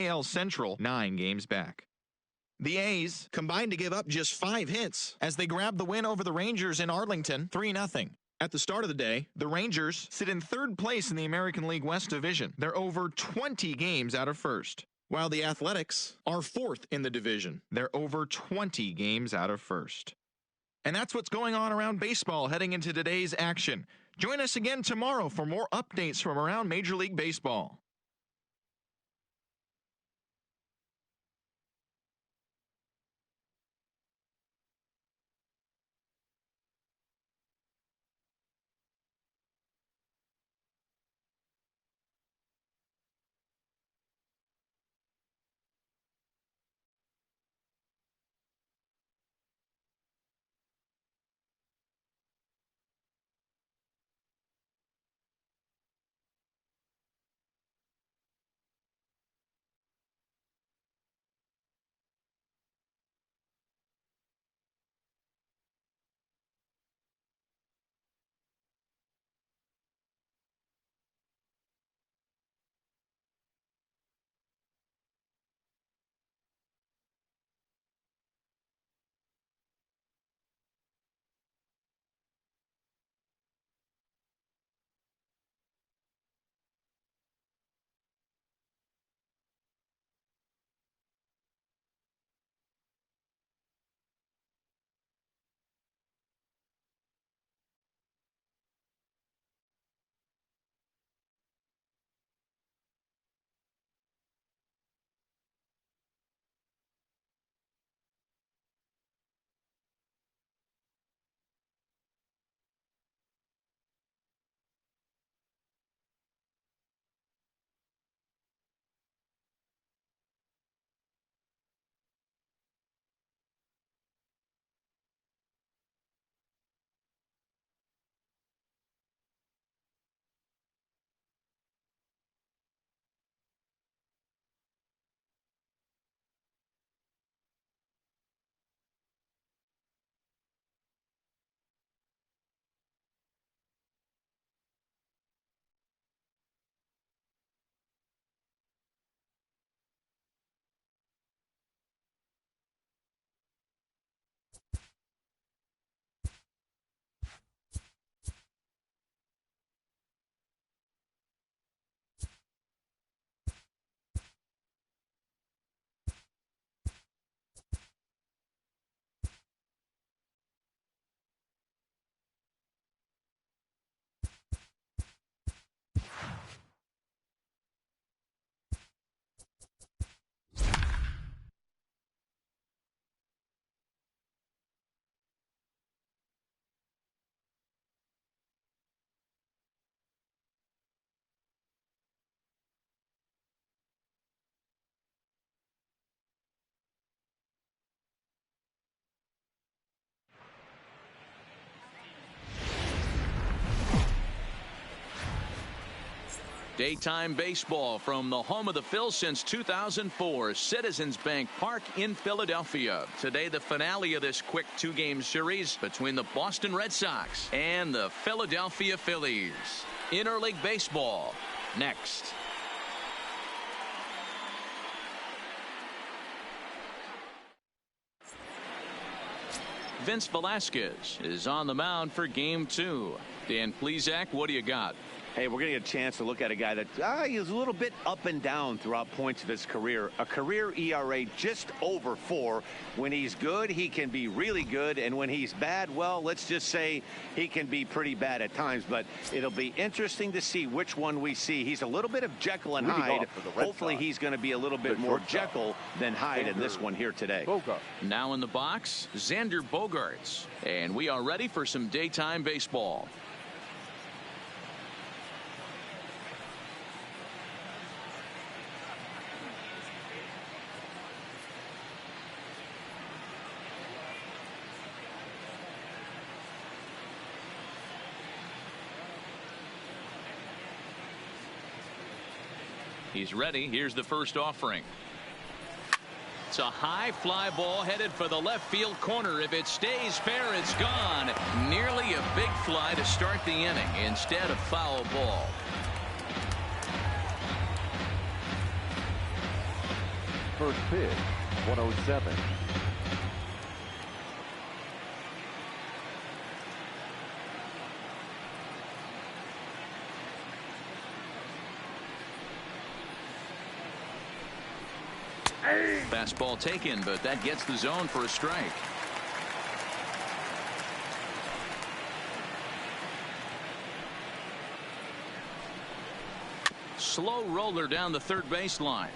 AL Central 9 games back. The A's combined to give up just 5 hits as they grabbed the win over the Rangers in Arlington 3-0. At the start of the day, the Rangers sit in 3rd place in the American League West Division. They're over 20 games out of first, while the Athletics are 4th in the division. They're over 20 games out of first. And that's what's going on around baseball heading into today's action. Join us again tomorrow for more updates from around Major League Baseball. Daytime baseball from the home of the Phils since 2004, Citizens Bank Park in Philadelphia. Today, the finale of this quick 2-game series between the Boston Red Sox and the Philadelphia Phillies. Interleague baseball next. Vince Velasquez is on the mound for game 2. Dan Plesac, what do you got? Hey, we're going to get a chance to look at a guy that he's a little bit up and down throughout points of his career. A career ERA just over 4. When he's good, he can be really good. And when he's bad, well, let's just say he can be pretty bad at times. But it'll be interesting to see which one we see. He's a little bit of Jekyll and Hyde. Hopefully he's going to be a little bit more Jekyll than Hyde in this one here today. Now in the box, Xander Bogaerts. And we are ready for some daytime baseball. He's ready. Here's the first offering. It's a high fly ball headed for the left field corner. If it stays fair, it's gone. Nearly a big fly to start the inning. Instead, a foul ball. first pitch, 107. Fastball taken, but that gets the zone for a strike. Slow roller down the third baseline.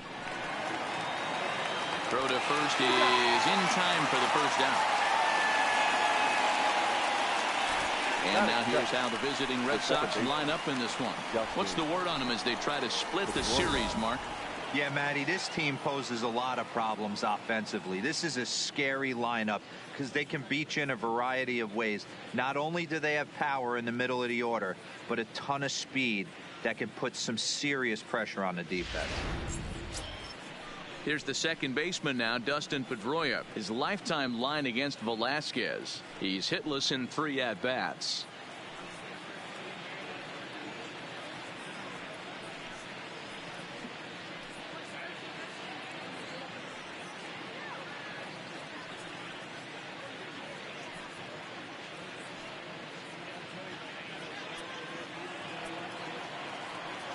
Throw to first is in time for the first out. And now here's how the visiting Red Sox line up in this one. What's the word on them as they try to split the series, Mark? Yeah, Matty, this team poses a lot of problems offensively. This is a scary lineup because they can beat you in a variety of ways. Not only do they have power in the middle of the order, but a ton of speed that can put some serious pressure on the defense. Here's the second baseman now, Dustin Pedroia. His lifetime line against Velasquez. He's hitless in 3 at-bats.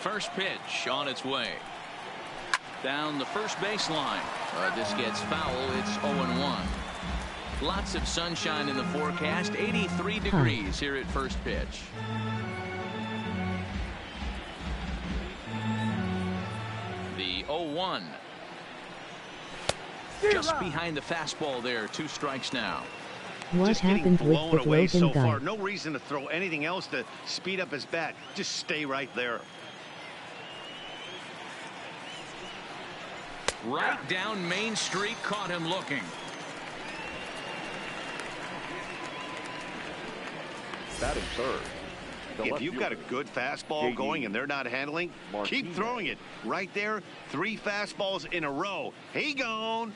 First pitch on its way. Down the first baseline. This gets foul. It's 0-1. Lots of sunshine in the forecast. 83 degrees here at first pitch. The 0-1. Just behind the fastball there. 2 strikes now. What happened with the away so gun? far. No reason to throw anything else to speed up his bat. Just stay right there. Right down Main Street, caught him looking. Batting third. If you've got a good fastball going and they're not handling, keep throwing it. Right there, 3 fastballs in a row. He gone.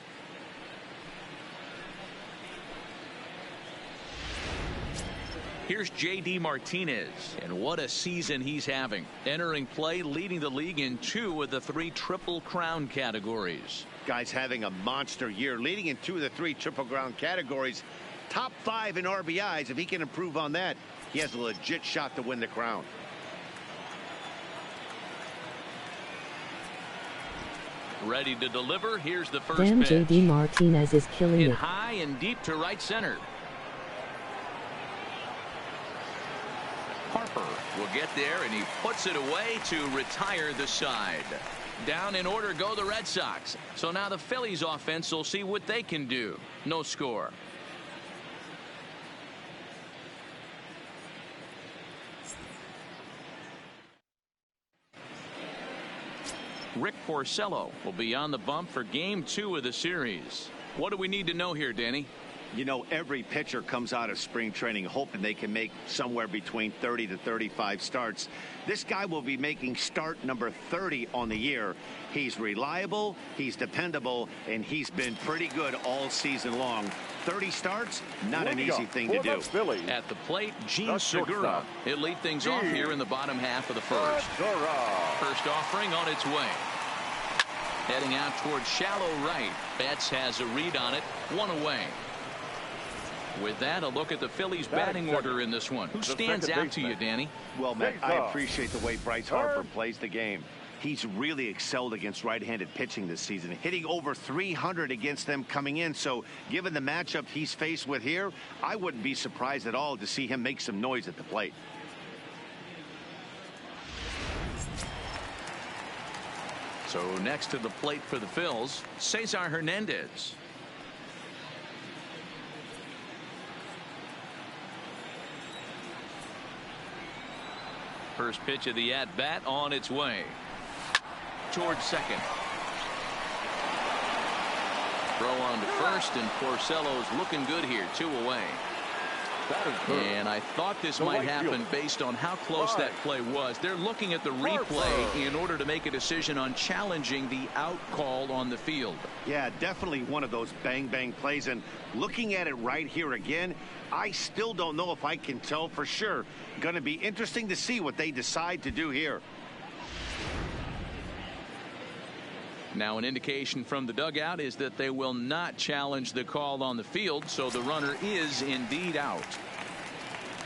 Here's J.D. Martinez, and what a season he's having. Entering play, leading the league in 2 of the 3 Triple Crown categories. Guy's having a monster year, leading in 2 of the 3 Triple Crown categories. Top 5 in RBIs. If he can improve on that, he has a legit shot to win the crown. Ready to deliver. Here's the first Damn, pitch. J.D. Martinez is killing Hit it. high and deep to right center. Harper will get there, and he puts it away to retire the side. Down in order go the Red Sox. So now the Phillies offense will see what they can do. No score. Rick Porcello will be on the bump for game 2 of the series. What do we need to know here, Danny? You know, every pitcher comes out of spring training hoping they can make somewhere between 30 to 35 starts. This guy will be making start number 30 on the year. He's reliable, he's dependable, and he's been pretty good all season long. 30 starts, not an easy thing to do. At the plate, Gene Segura. He'll lead things off here in the bottom half of the first. First offering on its way. Heading out towards shallow right. Betts has a read on it. 1 away. With that, a look at the Phillies batting order in this one. Who stands out to you, Danny? Well, Matt, I appreciate the way Bryce Harper plays the game. He's really excelled against right-handed pitching this season, hitting over 300 against them coming in. So given the matchup he's faced with here, I wouldn't be surprised at all to see him make some noise at the plate. So next to the plate for the Phils, Cesar Hernandez. First pitch of the at-bat on its way. Towards second. Throw on to first, and Porcello's looking good here. 2 away. And I thought this might happen based on how close that play was. They're looking at the replay in order to make a decision on challenging the out call on the field. Yeah, definitely one of those bang-bang plays. And looking at it right here again, I still don't know if I can tell for sure. Going to be interesting to see what they decide to do here. Now an indication from the dugout is that they will not challenge the call on the field, so the runner is indeed out.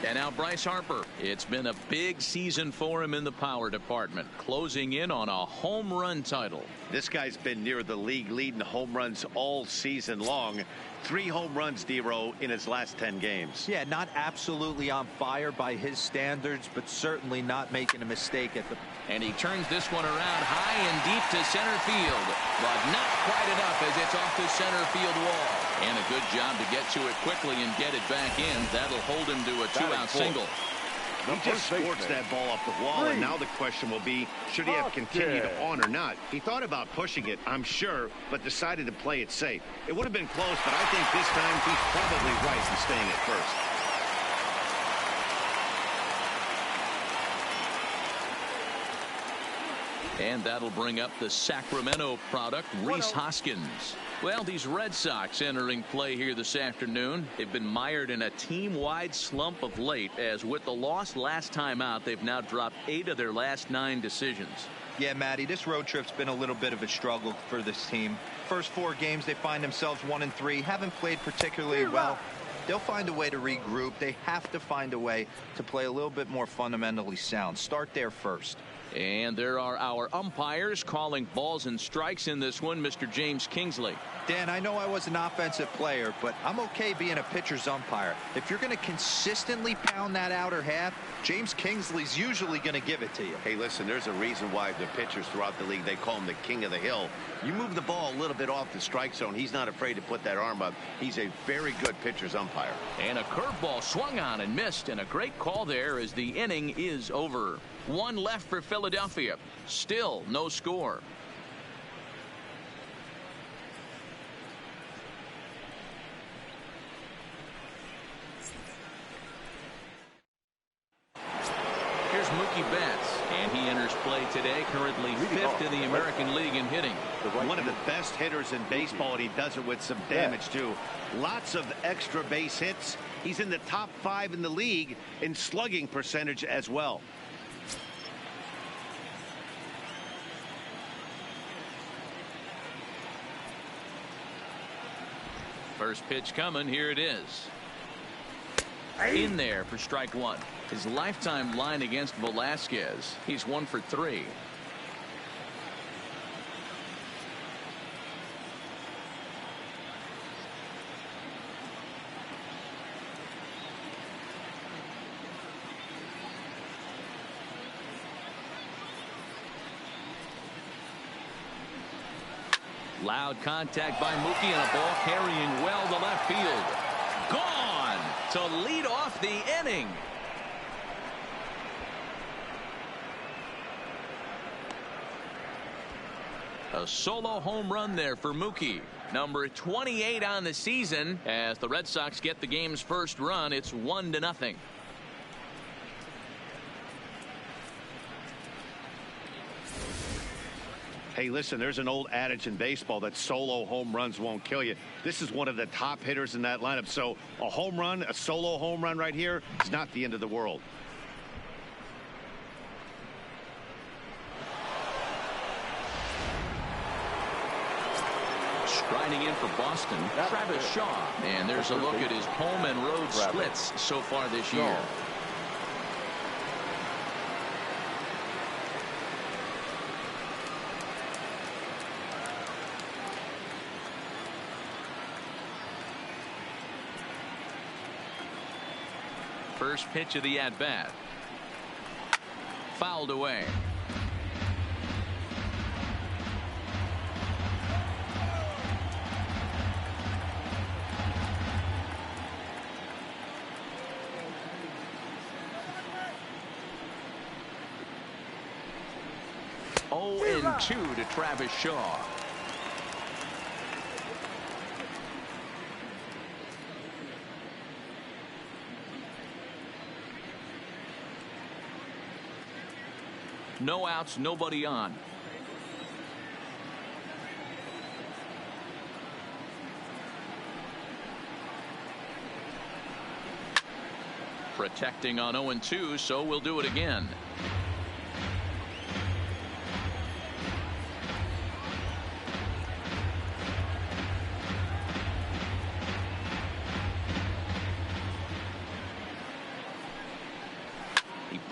And now Bryce Harper. It's been a big season for him in the power department, closing in on a home run title. This guy's been near the league leading home runs all season long. 3 home runs, D-Row, in his last 10 games. Yeah, not absolutely on fire by his standards, but certainly not making a mistake at the... And he turns this one around high and deep to center field, but not quite enough as it's off the center field wall. And a good job to get to it quickly and get it back in. That'll hold him to a 2-out single. He just scorched that ball off the wall, and now the question will be, should he have continued on or not? He thought about pushing it, I'm sure, but decided to play it safe. It would have been close, but I think this time he's probably right in staying at first. And that'll bring up the Sacramento product, Rhys Hoskins. Well, these Red Sox entering play here this afternoon. They've been mired in a team-wide slump of late, as with the loss last time out, they've now dropped 8 of their last 9 decisions. Yeah, Matty, this road trip's been a little bit of a struggle for this team. First 4 games, they find themselves 1-3, haven't played particularly well. They'll find a way to regroup. They have to find a way to play a little bit more fundamentally sound. Start there first. And there are our umpires calling balls and strikes in this one, Mr. James Kingsley. Dan, I know I was an offensive player, but I'm okay being a pitcher's umpire. If you're going to consistently pound that outer half, James Kingsley's usually going to give it to you. Hey, listen, there's a reason why the pitchers throughout the league, they call him the king of the hill. You move the ball a little bit off the strike zone, he's not afraid to put that arm up. He's a very good pitcher's umpire. And a curveball swung on and missed, and a great call there as the inning is over. 1 left for Philadelphia. Still no score. Here's Mookie Betts, and he enters play today, currently 5th in the American League in hitting. One of the best hitters in baseball, and he does it with some damage too. Lots of extra base hits. He's in the top 5 in the league in slugging percentage as well. First pitch coming. Here it is. In there for strike 1. His lifetime line against Velasquez. He's 1 for 3. Loud contact by Mookie, and a ball carrying well to left field. Gone to lead off the inning. A solo home run there for Mookie. Number 28 on the season. As the Red Sox get the game's first run, it's 1-0. Hey, listen, there's an old adage in baseball that solo home runs won't kill you. This is one of the top hitters in that lineup. So a home run, a solo home run right here, is not the end of the world. Striding in for Boston, Travis Shaw. And there's a look at his home and road splits so far this year. First pitch of the at-bat. Fouled away. Oh, and 2 to Travis Shaw. No outs, nobody on. Protecting on 0-2, so we'll do it again.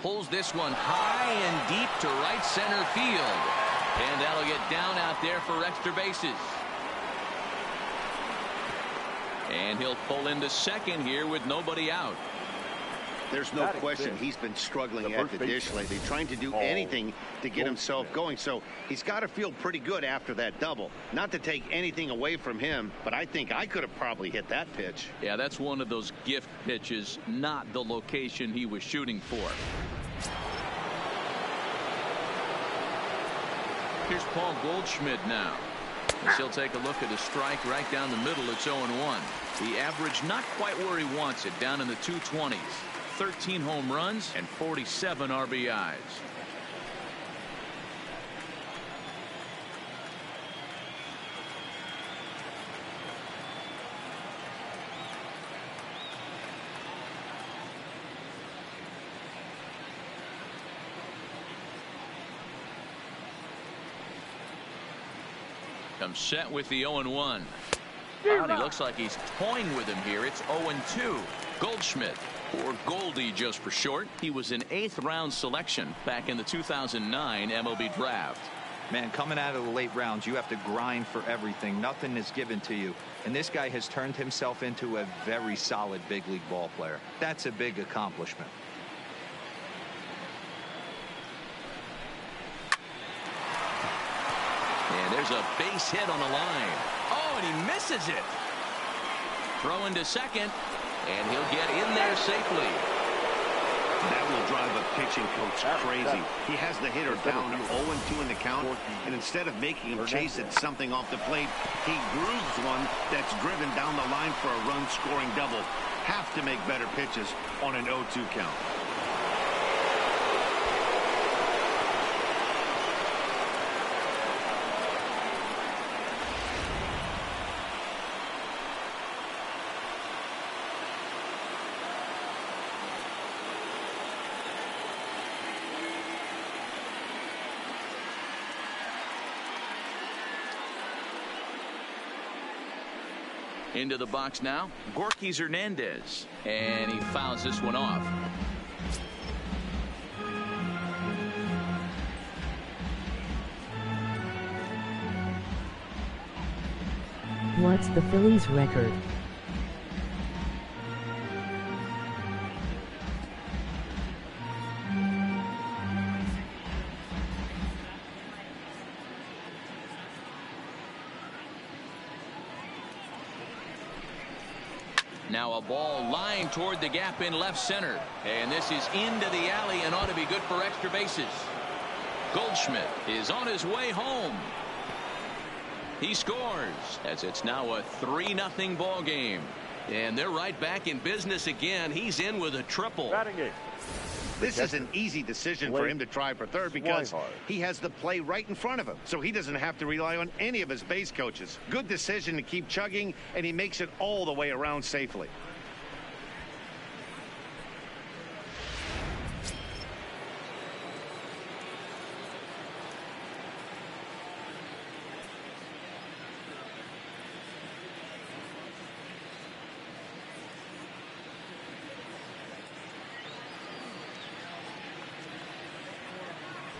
pulls this one high and deep to right center field. And that'll get down out there for extra bases. And he'll pull into second here with nobody out. There's no question he's been struggling at the dish lately, trying to do anything to get himself going. So he's got to feel pretty good after that double. Not to take anything away from him, but I think I could have probably hit that pitch. Yeah, that's one of those gift pitches, not the location he was shooting for. Here's Paul Goldschmidt now. As he'll take a look at a strike right down the middle. It's 0-1. The average not quite where he wants it, down in the 220s. 13 home runs and 47 RBIs. Comes set with the 0-1. He looks like he's toying with him here. It's 0-2. Goldschmidt, or Goldie just for short. He was an 8th round selection back in the 2009 MLB draft. Man, coming out of the late rounds, you have to grind for everything. Nothing is given to you. And this guy has turned himself into a very solid big league ball player. That's a big accomplishment. And there's a base hit on the line. Oh, and he misses it. Throw into second, and he'll get in there safely. That will drive a pitching coach crazy. He has the hitter down 0-2 in the count, and instead of making him chase at something off the plate, he grooves one that's driven down the line for a run-scoring double. Have to make better pitches on an 0-2 count. Into the box now, Gorky Hernandez, and he fouls this one off. What's the Phillies record? Now a ball lined toward the gap in left center. And this is into the alley and ought to be good for extra bases. Goldschmidt is on his way home. He scores as it's now a 3-0 ball game. And they're right back in business again. He's in with a triple. This is an easy decision for him to try for third because he has the play right in front of him, so he doesn't have to rely on any of his base coaches. Good decision to keep chugging, and he makes it all the way around safely.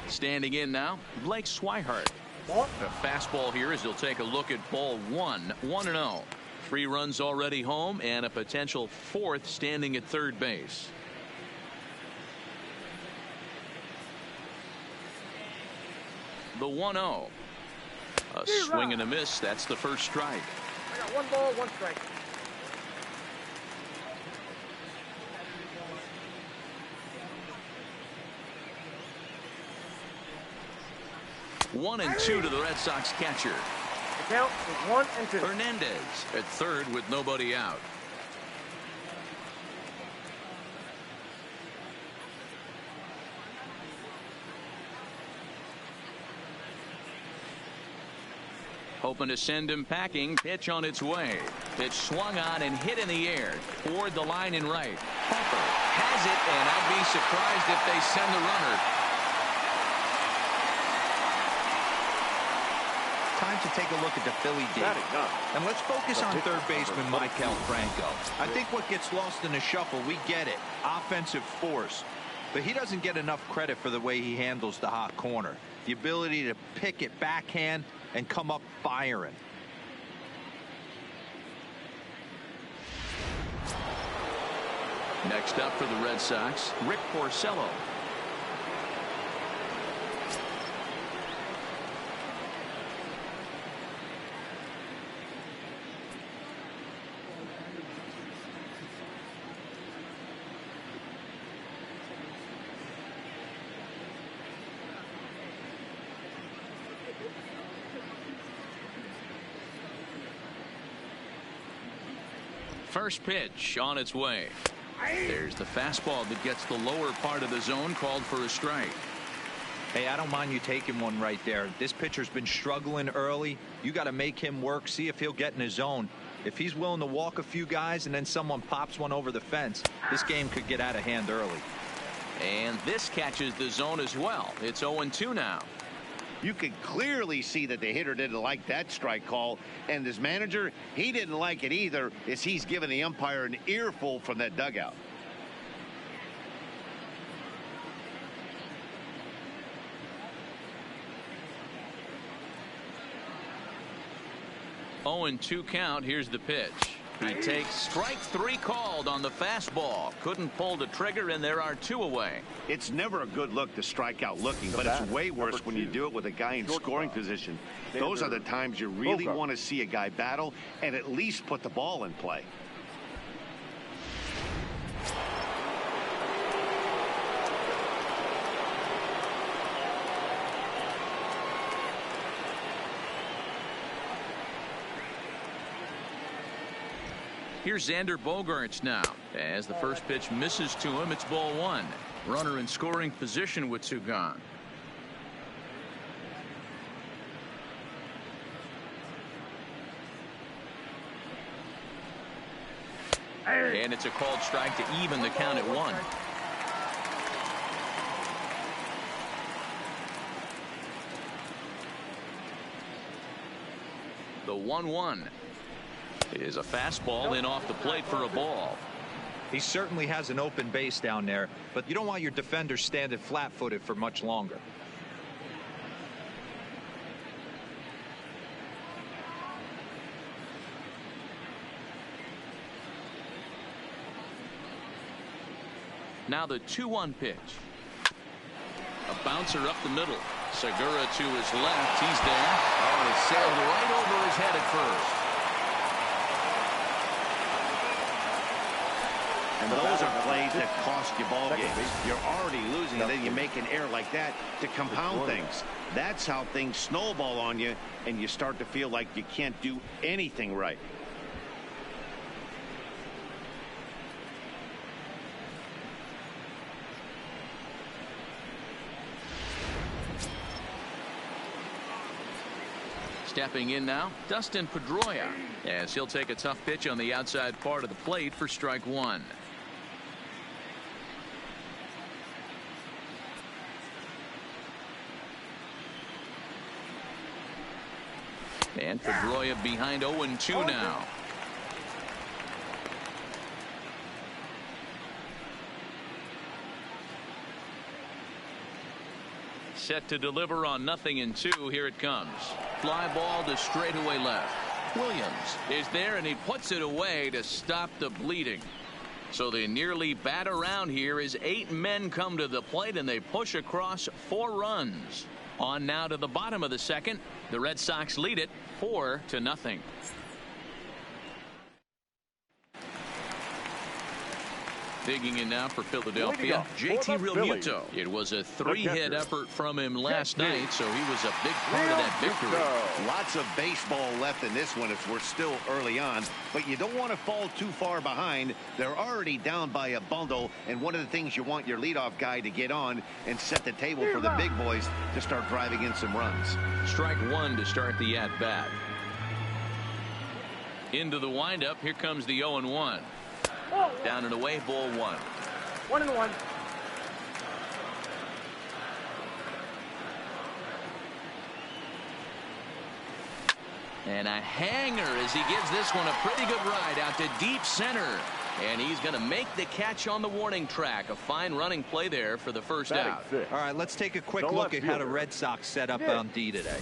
Standing in now, Blake Swihart. The fastball here as he'll take a look at ball 1, 1-0. 3 runs already home and a potential 4th standing at third base. The 1-0. A swing and a miss. That's the first strike. I got 1 ball, 1 strike. 1-2 to the Red Sox catcher. The count is 1-2. Hernandez at third with nobody out. Hoping to send him packing. Pitch on its way. Pitch swung on and hit in the air toward the line in right. Harper has it, and I'd be surprised if they send the runner. Time to take a look at the Philly D. And let's focus on third baseman Maikel Franco. I think what gets lost in the shuffle, we get it. Offensive force. but he doesn't get enough credit for the way he handles the hot corner. The ability to pick it backhand and come up firing. Next up for the Red Sox, Rick Porcello. First pitch on its way. There's the fastball that gets the lower part of the zone, called for a strike. Hey, I don't mind you taking one right there. This pitcher's been struggling early. You got to make him work, see if he'll get in his zone. If he's willing to walk a few guys and then someone pops one over the fence, this game could get out of hand early. And this catches the zone as well. It's 0-2 now. You could clearly see that the hitter didn't like that strike call, and his manager, he didn't like it either, as he's giving the umpire an earful from that dugout. Oh, 0-2 count. Here's the pitch. He takes strike 3 called on the fastball. Couldn't pull the trigger, and there are 2 away. It's never a good look to strike out looking, but it's way worse when you do it with a guy in scoring position. Those are the times you really want to see a guy battle and at least put the ball in play. Here's Xander Bogaerts now. As the first pitch misses to him, it's ball 1. Runner in scoring position with 2 gone. And it's a called strike to even the count at 1. The 1-1 is a fastball in off the plate for a ball. He certainly has an open base down there, but you don't want your defender standing flat-footed for much longer. Now the 2-1 pitch. A bouncer up the middle. Segura to his left. He's there. Oh, it sailed right over his head at first. And those are plays that cost you ball games. You're already losing, and then you make an error like that to compound things. That's how things snowball on you, and you start to feel like you can't do anything right. Stepping in now, Dustin Pedroia, as he'll take a tough pitch on the outside part of the plate for strike 1. And Pedroia behind 0-2 now. Set to deliver on 0-2. Here it comes. Fly ball to straightaway left. Williams is there, and he puts it away to stop the bleeding. So they nearly bat around here as 8 men come to the plate, and they push across 4 runs. On now to the bottom of the second. The Red Sox lead it 4-0. Digging in now for Philadelphia, JT Realmuto. It was a 3-hit effort from him last night, so he was a big part of that victory. Lots of baseball left in this one if we're still early on, but you don't want to fall too far behind. They're already down by a bundle, and one of the things you want your leadoff guy to get on and set the table for the big boys to start driving in some runs. Strike 1 to start the at-bat. Into the windup, here comes the 0-1. Down and away, ball 1. 1-1. And a hanger as he gives this one a pretty good ride out to deep center. And he's going to make the catch on the warning track. A fine running play there for the first out. All right, let's take a quick look at how the Red Sox set up on D today.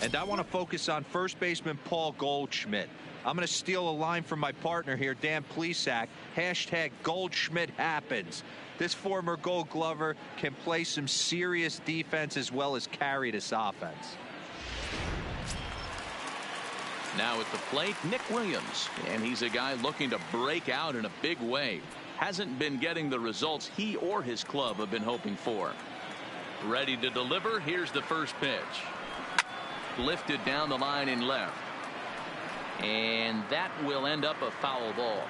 And I want to focus on first baseman Paul Goldschmidt. I'm going to steal a line from my partner here, Dan Plesac. Hashtag Goldschmidt happens. This former Gold Glover can play some serious defense as well as carry this offense. Now at the plate, Nick Williams. And he's a guy looking to break out in a big way. Hasn't been getting the results he or his club have been hoping for. Ready to deliver. Here's the first pitch. Lifted down the line in left. And that will end up a foul ball.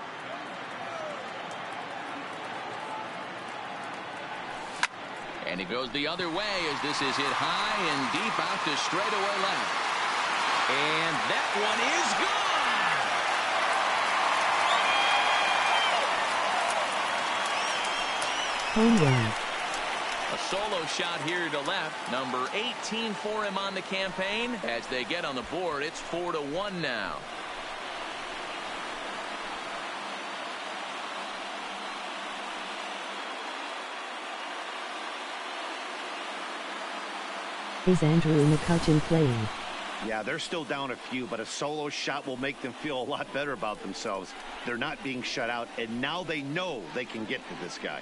And it goes the other way as this is hit high and deep out to straightaway left. And that Home run. A solo shot here to left. Number 18 for him on the campaign. As they get on the board, it's 4-1 now. Is Andrew McCutchen playing? Yeah, they're still down a few, but a solo shot will make them feel a lot better about themselves. They're not being shut out, and now they know they can get to this guy.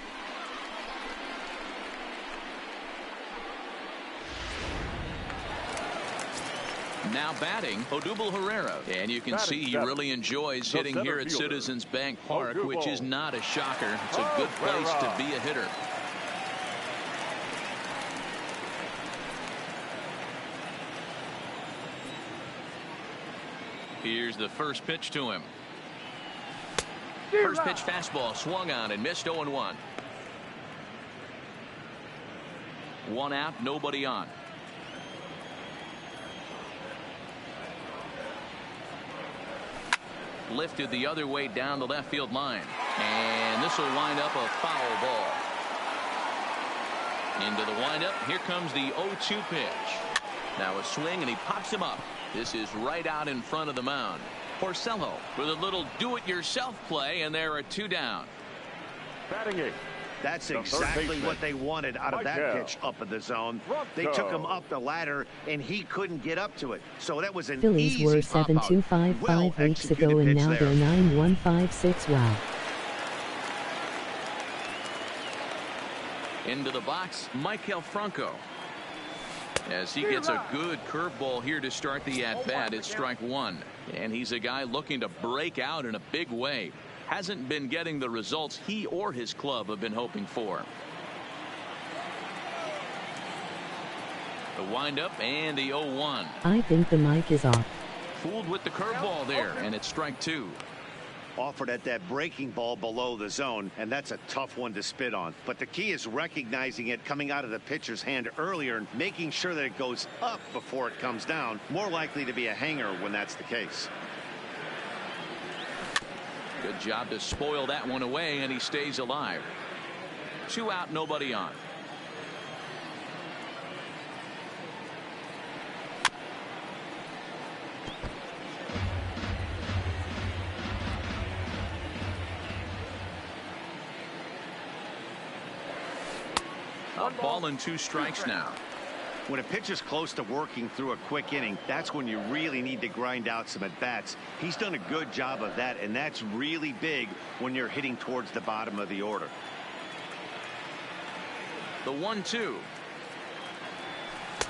Now batting, Odubel Herrera. And you can see he really enjoys hitting here at Citizens Bank Park, which is not a shocker. It's a good place to be a hitter. Here's the first pitch to him. First pitch fastball swung on and missed. 0-1. One out, nobody on. Lifted the other way down the left field line. And this will wind up a foul ball. Into the windup. Here comes the 0-2 pitch. Now a swing and he pops him up. This is right out in front of the mound. Porcello with a little do-it-yourself play, and there are two down. Batting eighth. That's exactly what they wanted out of that pitch up in the zone. They took him up the ladder, and he couldn't get up to it. So that was an Phillies easy were pop-out. 7-2-5 Well 5 weeks ago, and now they're 9-1-5-6. Wow. Into the box, Michael Franco. As he gets a good curveball here to start the at-bat. It's strike one. And he's a guy looking to break out in a big way. Hasn't been getting the results he or his club have been hoping for. The windup and the 0-1. I think the mic is off. Fooled with the curveball there, and it's strike two. Offered at that breaking ball below the zone, and that's a tough one to spit on. But the key is recognizing it coming out of the pitcher's hand earlier and making sure that it goes up before it comes down. More likely to be a hanger when that's the case. Good job to spoil that one away, and he stays alive. Two out, nobody on. A ball and two strikes now. When a pitcher's close to working through a quick inning, that's when you really need to grind out some at-bats. He's done a good job of that, and that's really big when you're hitting towards the bottom of the order. The 1-2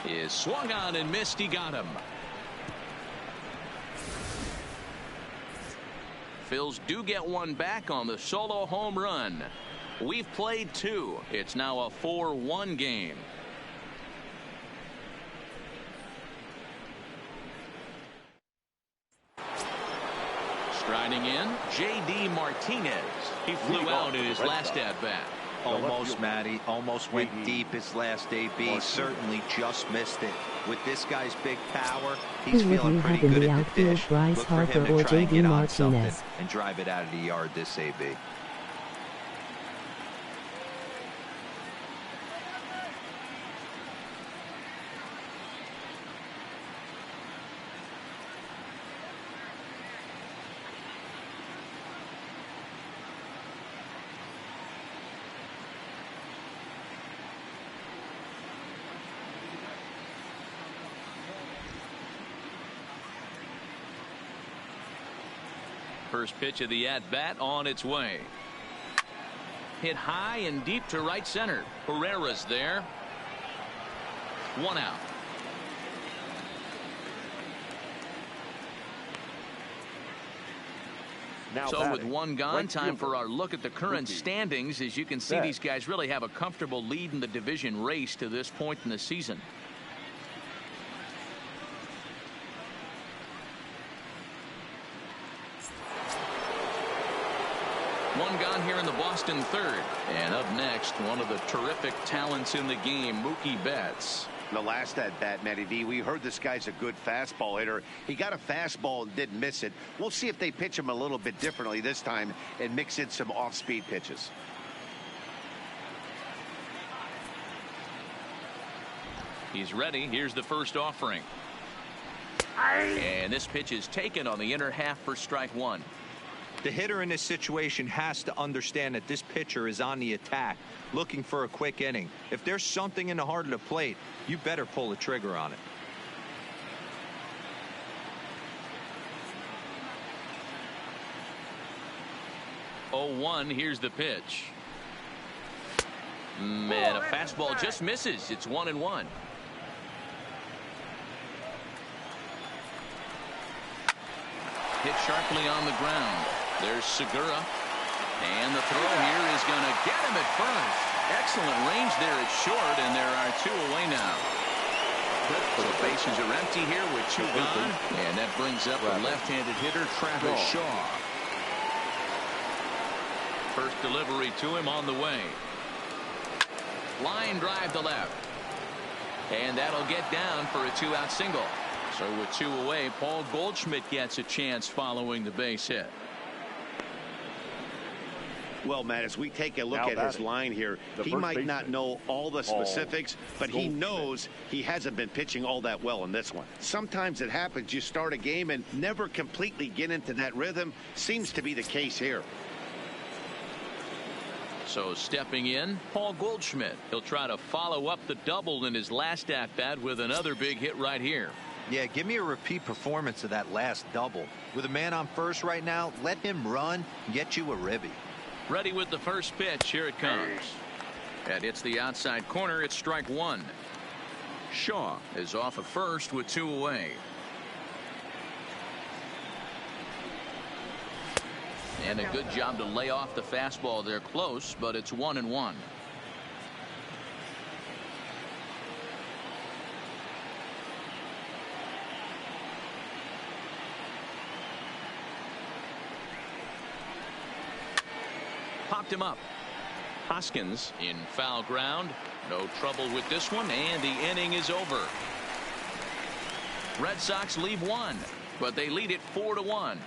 is swung on and missed. He got him. Phils do get one back on the solo home run. We've played two. It's now a 4-1 game. Striding in, J.D. Martinez. He flew out in his last at-bat. Almost, Matty. Almost went deep his last AB. Certainly just missed it. With this guy's big power, he's Who would feeling you pretty have in good the at the outfield, dish. Bryce Look for him Harper to or try and J.D. get on something Martinez? and drive it out of the yard this AB. first pitch of the at-bat on its way. Hit high and deep to right center. Herrera's there. 1 out. Now so batting, with 1 gone, right time fielder, for our look at the current rookie, standings. As you can see, these guys really have a comfortable lead in the division race to this point in the season. One gone here in the Boston third. And up next, one of the terrific talents in the game, Mookie Betts. The last at bat, Matty D, we heard this guy's a good fastball hitter. He got a fastball and didn't miss it. We'll see if they pitch him a little bit differently this time and mix in some off-speed pitches. He's ready. Here's the first offering. And this pitch is taken on the inner half for strike 1. The hitter in this situation has to understand that this pitcher is on the attack, looking for a quick inning. If there's something in the heart of the plate, you better pull the trigger on it. Oh, 1. Here's the pitch. Man, a fastball just misses. It's 1-1. Hit sharply on the ground. There's Segura. And the throw here is going to get him at first. Excellent range there at short, and there are 2 away now. So bases are empty here with 2 gone. And that brings up the left-handed hitter, Travis Shaw. First delivery to him on the way. Line drive to left. And that'll get down for a 2-out single. So with 2 away, Paul Goldschmidt gets a chance following the base hit. Well, Matt, as we take a look at his line here, he might not know all the specifics, but he knows he hasn't been pitching all that well in this one. Sometimes it happens. You start a game and never completely get into that rhythm. Seems to be the case here. So stepping in, Paul Goldschmidt. He'll try to follow up the double in his last at-bat with another big hit right here. Yeah, give me a repeat performance of that last double. With a man on first right now, let him run and get you a ribby. Ready with the first pitch. Here it comes. And it's the outside corner. It's strike 1. Shaw is off at first with 2 away. And a good job to lay off the fastball there close, but it's 1-1. Popped him up. Hoskins in foul ground. No trouble with this one, and the inning is over. Red Sox leave 1, but they lead it 4-1.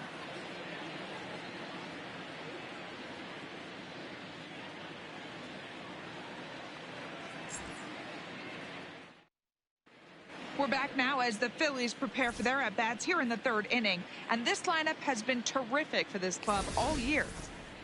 We're back now as the Phillies prepare for their at-bats here in the 3rd inning. And this lineup has been terrific for this club all year.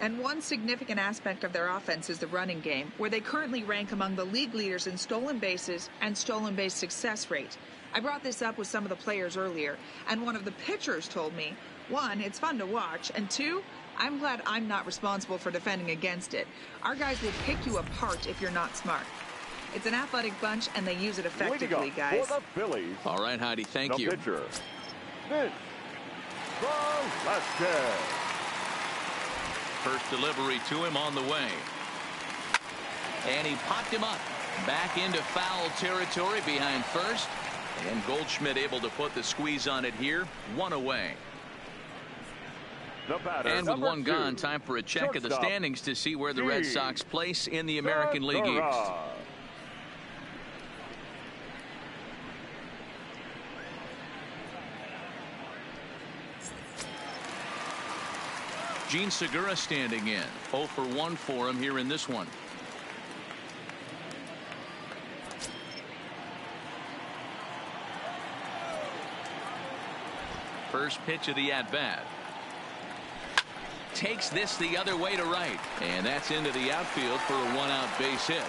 And one significant aspect of their offense is the running game, where they currently rank among the league leaders in stolen bases and stolen base success rate. I brought this up with some of the players earlier, and one of the pitchers told me, 1, it's fun to watch, and 2, I'm glad I'm not responsible for defending against it. Our guys will pick you apart if you're not smart. It's an athletic bunch, and they use it effectively, guys. For the Phillies. All right, Heidi, thank you. The pitcher, Vince Velasquez. First delivery to him on the way. And he popped him up. Back into foul territory behind first. And Goldschmidt able to put the squeeze on it here. 1 away. The batter, and with 1 2, gone, time for a check of the standings to see where the Red Sox place in the American League East. Gene Segura standing in. 0 for 1 for him here in this one. First pitch of the at-bat. Takes this the other way to right. And that's into the outfield for a 1-out base hit.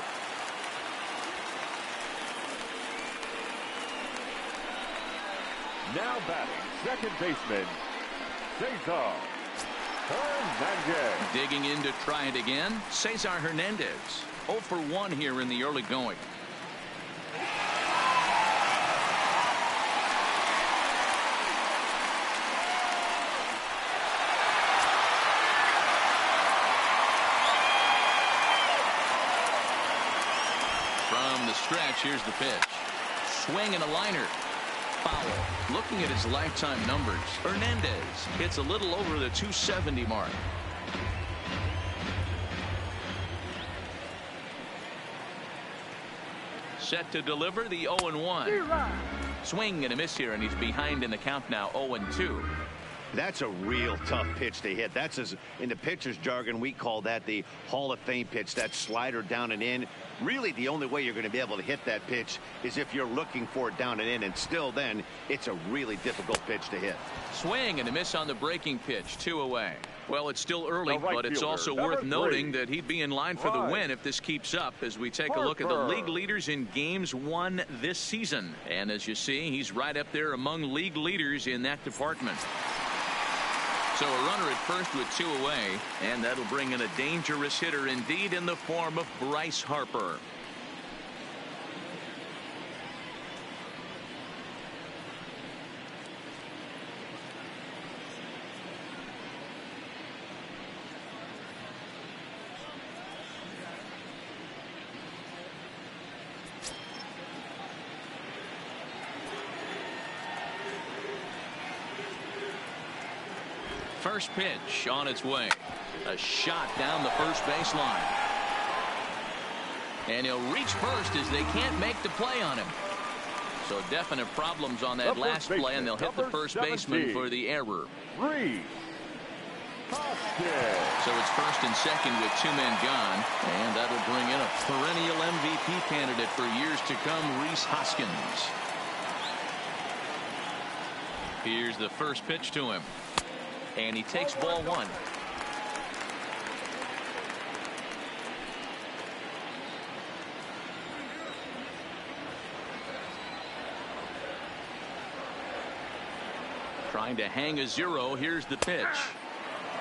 Now batting, second baseman, Cesar. Hernandez. Digging in to try it again, Cesar Hernandez. 0 for 1 here in the early going. From the stretch, here's the pitch. Swing and a liner. Foul. Looking at his lifetime numbers, Hernandez hits a little over the 270 mark. Set to deliver the 0-1. Swing and a miss here, and he's behind in the count now, 0-2. That's a real tough pitch to hit. That's, as in the pitcher's jargon, we call that the Hall of Fame pitch. That slider down and in. Really, the only way you're going to be able to hit that pitch is if you're looking for it down and in, and still then, it's a really difficult pitch to hit. Swing and a miss on the breaking pitch, 2 away. Well, it's still early, The right but it's fielder, also number worth noting 3. that he'd be in line for the win if this keeps up, as we take a look at the league leaders in games won this season. And as you see, he's right up there among league leaders in that department. So a runner at first with 2 away, and that'll bring in a dangerous hitter indeed in the form of Bryce Harper. First pitch on its way. A shot down the first baseline. And he'll reach first as they can't make the play on him. So definite problems on that last play, and they'll hit the first baseman for the error. So it's first and second with 2 men gone, and that'll bring in a perennial MVP candidate for years to come, Rhys Hoskins. Here's the first pitch to him. And he takes ball 1. Trying to hang a 0. Here's the pitch.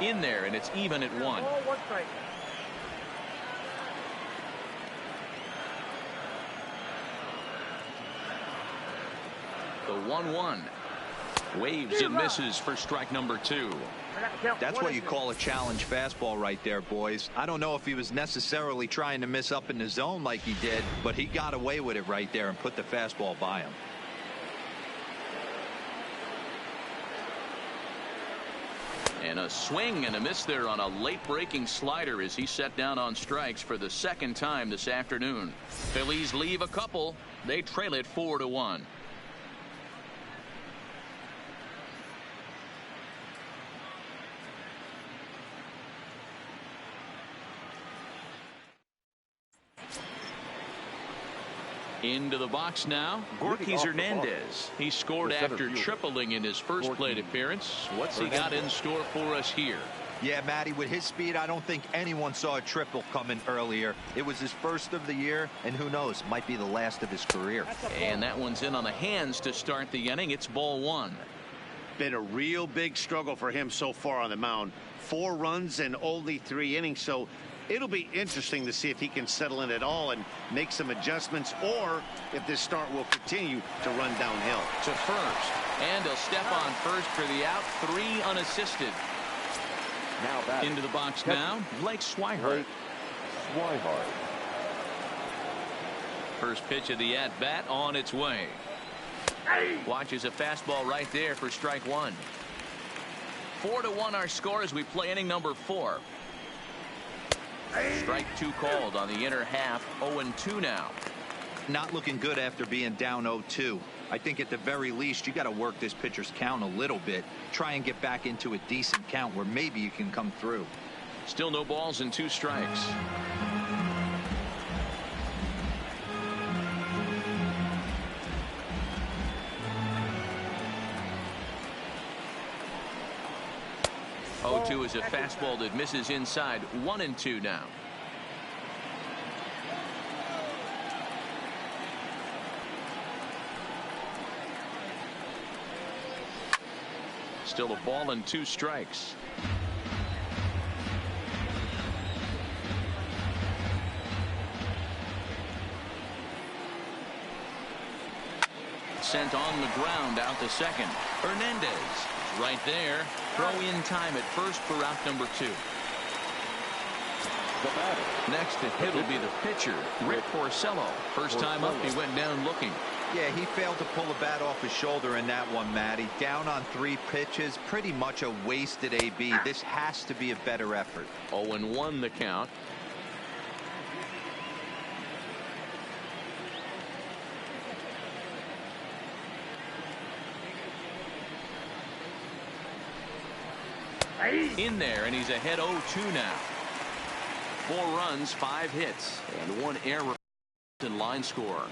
In there, and it's even at 1. The 1-1. Waves and misses for strike number 2. That's what you call a challenge fastball right there, boys. I don't know if he was necessarily trying to miss up in the zone like he did, but he got away with it right there and put the fastball by him. And a swing and a miss there on a late breaking slider as he set down on strikes for the second time this afternoon. Phillies leave a couple. They trail it 4-1. Into the box now, Gorky Hernandez. He scored after tripling in his first plate appearance. What's he got in store for us here? Yeah, Matty, with his speed, I don't think anyone saw a triple coming earlier. It was his first of the year, and who knows, might be the last of his career. And that one's in on the hands to start the inning. It's ball 1. Been a real big struggle for him so far on the mound. 4 runs and only 3 innings, so it'll be interesting to see if he can settle in at all and make some adjustments, or if this start will continue to run downhill. To first, and he'll step on first for the out. 3 unassisted. Now into the box now, Blake Swihart. First pitch of the at bat on its way. Watches a fastball right there for strike 1. 4-1 our score as we play inning number 4. Strike 2 called on the inner half. 0-2 now. Not looking good after being down 0-2. I think at the very least you got to work this pitcher's count a little bit. Try and get back into a decent count where maybe you can come through. Still no balls and 2 strikes. Is a fastball that misses inside. 1-2 now. Still a ball and 2 strikes. sent on the ground out to second. Hernandez is right there. Throw in time at first for out number 2. Next to hit will be the pitcher, Rick Porcello. First time up, he went down looking. Yeah, he failed to pull the bat off his shoulder in that one, Matty. Down on 3 pitches, pretty much a wasted AB. This has to be a better effort. 0-1 the count. In there, and he's ahead 0-2 now. 4 runs, 5 hits, and 1 error in line score.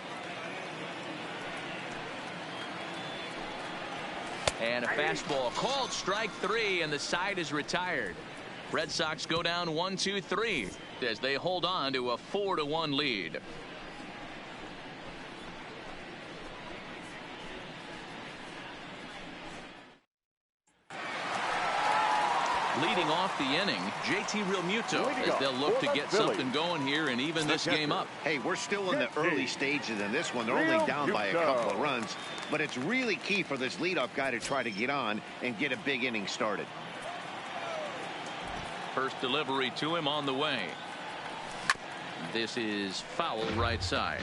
And a fastball called strike 3, and the side is retired. Red Sox go down 1-2-3 as they hold on to a 4-1 lead. Leading off the inning, JT Realmuto, as they'll look to get something going here and even this game up. Hey, we're still in the early stages in this one. They're only down by a couple of runs, but it's really key for this leadoff guy to try to get on and get a big inning started. First delivery to him on the way. This is foul right side.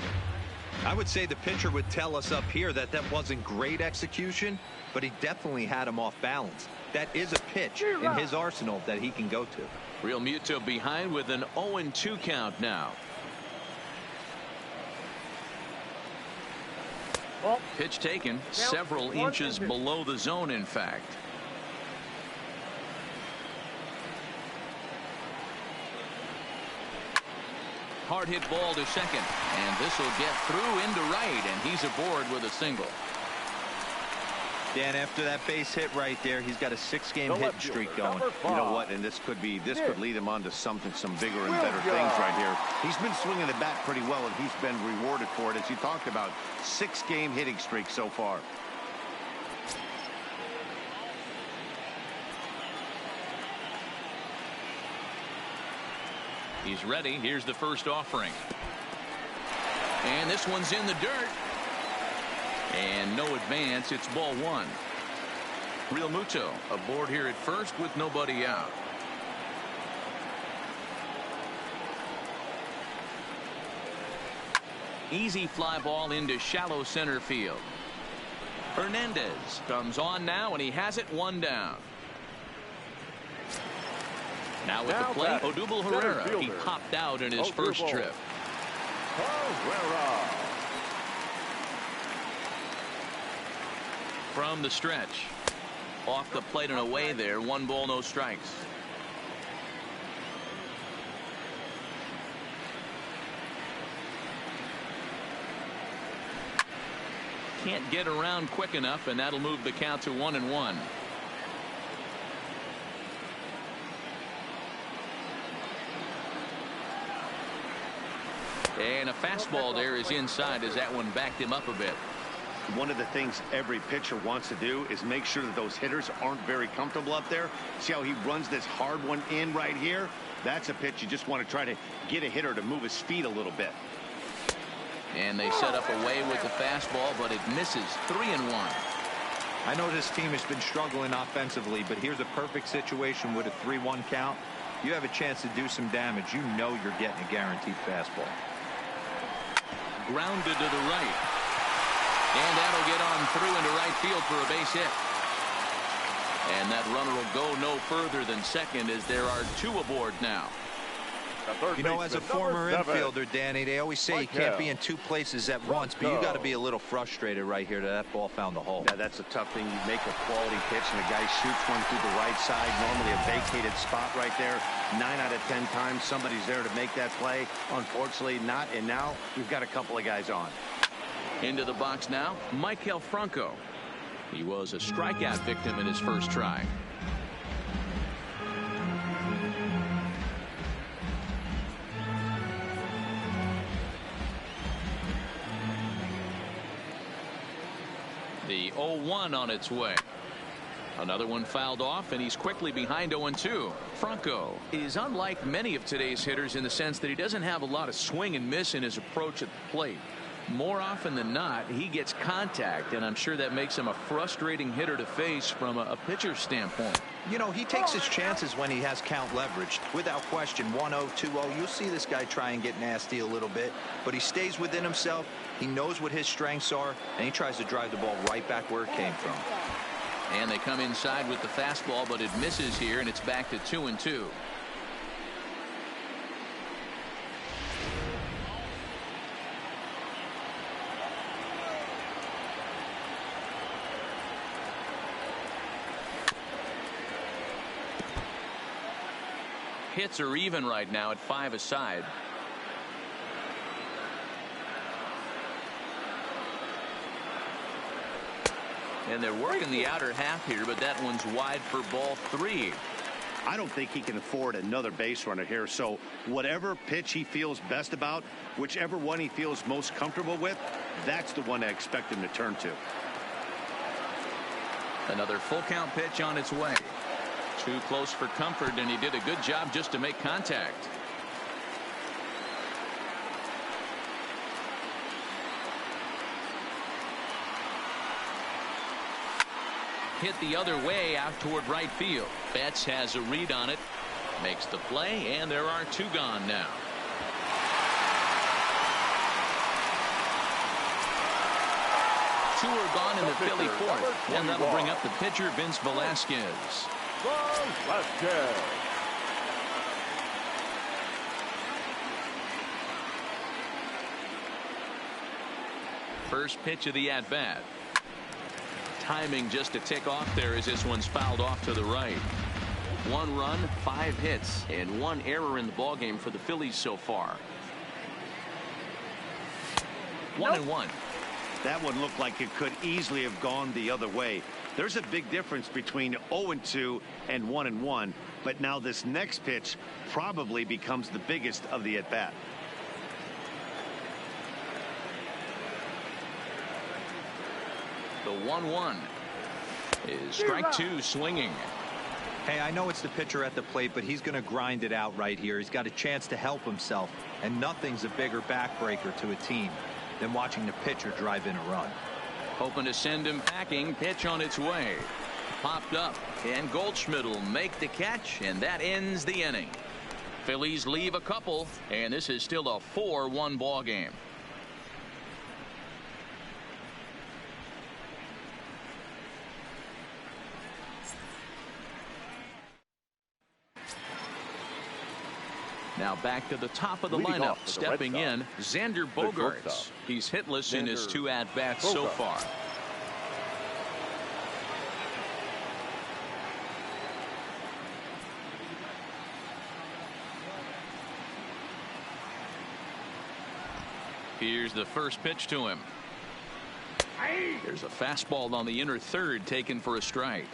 I would say the pitcher would tell us up here that that wasn't great execution, but he definitely had him off balance. That is a pitch in his arsenal that he can go to. Realmuto behind with an 0-2 count now. Pitch taken several inches below the zone, in fact. Hard hit ball to second, and this will get through into right, and he's aboard with a single. Dan, after that base hit right there, he's got a 6-game hit streak going. You know what, and this could lead him on to some bigger and better things right here. He's been swinging the bat pretty well, and he's been rewarded for it, as you talked about. 6-game hitting streak so far. He's ready. Here's the first offering. And this one's in the dirt. And no advance. It's ball 1. Realmuto aboard here at first with nobody out. Easy fly ball into shallow center field. Hernandez comes on now, and he has it 1 down. Now with the plate, Odubel Herrera. He popped out in his first trip. From the stretch. Off the plate and away there. 1 ball, no strikes. Can't get around quick enough, and that'll move the count to 1-1. And a fastball there is inside as that one backed him up a bit. One of the things every pitcher wants to do is make sure that those hitters aren't very comfortable up there. See how he runs this hard one in right here? That's a pitch you just want to try to get a hitter to move his feet a little bit. And they set up away with the fastball, but it misses. 3-1. I know this team has been struggling offensively, but here's a perfect situation with a 3-1 count. You have a chance to do some damage. You know you're getting a guaranteed fastball. Grounded to the right. And that'll get on through into right field for a base hit. And that runner will go no further than second as there are 2 aboard now. You know, as a former infielder, Danny, they always say you can't be in 2 places at once, but you got to be a little frustrated right here that that ball found the hole. Yeah, that's a tough thing. You make a quality pitch and the guy shoots one through the right side, normally a vacated spot right there. 9 out of 10 times somebody's there to make that play. Unfortunately not, and now we've got a couple of guys on. Into the box now, Maikel Franco. He was a strikeout victim in his first try. The 0-1 on its way. Another one fouled off, and he's quickly behind 0-2. Franco is unlike many of today's hitters in the sense that he doesn't have a lot of swing and miss in his approach at the plate. More often than not, he gets contact, and I'm sure that makes him a frustrating hitter to face from a pitcher's standpoint. You know, he takes his chances when he has count leveraged. Without question, 1-0, 2-0, you'll see this guy try and get nasty a little bit, but he stays within himself. He knows what his strengths are, and he tries to drive the ball right back where it came from. And they come inside with the fastball, but it misses here, and it's back to 2-2. Hits are even right now at 5 aside. And they're working the outer half here, but that one's wide for ball 3. I don't think he can afford another base runner here, so whatever pitch he feels best about, whichever one he feels most comfortable with, that's the one I expect him to turn to. Another full count pitch on its way. Too close for comfort, and he did a good job just to make contact. Hit the other way out toward right field. Betts has a read on it, makes the play, and there are 2 gone now. Two are gone in the Philly fourth, and that'll bring up the pitcher, Vince Velasquez. First pitch of the at-bat. Timing just to tick off there as this one's fouled off to the right. 1 run, 5 hits, and 1 error in the ballgame for the Phillies so far. 1-1. That one looked like it could easily have gone the other way. There's a big difference between 0-2 and 1-1, but now this next pitch probably becomes the biggest of the at-bat. The 1-1 is strike 2 swinging. Hey, I know it's the pitcher at the plate, but he's going to grind it out right here. He's got a chance to help himself, and nothing's a bigger backbreaker to a team than watching the pitcher drive in a run. Hoping to send him packing. Pitch on its way. Popped up, and Goldschmidt will make the catch, and that ends the inning. Phillies leave a couple, and this is still a 4-1 ball game. Now back to the top of the lineup. Stepping in, Xander Bogaerts. He's hitless in his 2 at-bats so far. Here's the first pitch to him. There's a fastball on the inner third taken for a strike.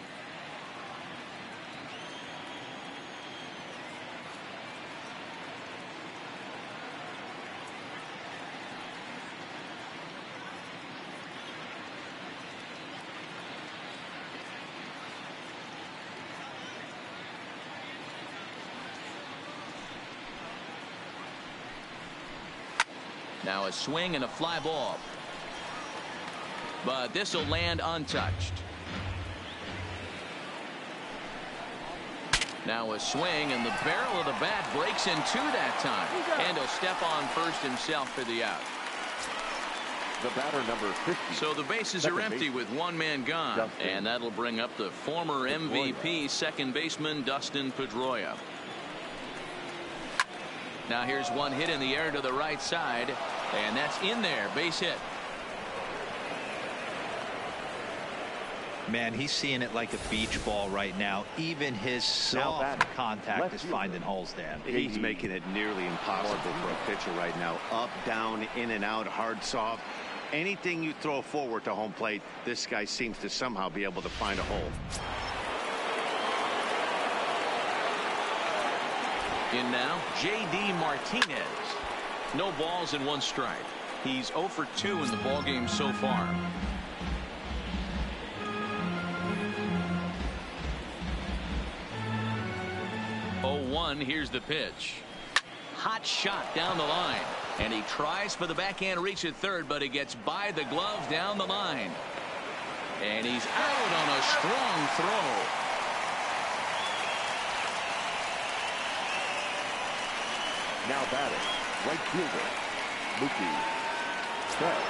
Now a swing and a fly ball. But this will land untouched. Now a swing, and the barrel of the bat breaks in 2 that time. And he'll step on first himself for the out. The batter, number 50. So the bases are empty with 1 man gone. And that'll bring up the former MVP second baseman Dustin Pedroia. Now here's one hit in the air to the right side, and that's in there. Base hit. Man, he's seeing it like a beach ball right now. Even his soft contact is finding holes, Dan. He's making it nearly impossible for a pitcher right now. Up, down, in and out, hard, soft. Anything you throw forward to home plate, this guy seems to somehow be able to find a hole. In now, J.D. Martinez. No balls and 1 strike. He's 0 for 2 in the ballgame so far. Here's the pitch. hot shot down the line. And he tries for the backhand reach at third, but he gets by the glove down the line. And he's out on a strong throw. Now batting, right fielder, Mookie Betts.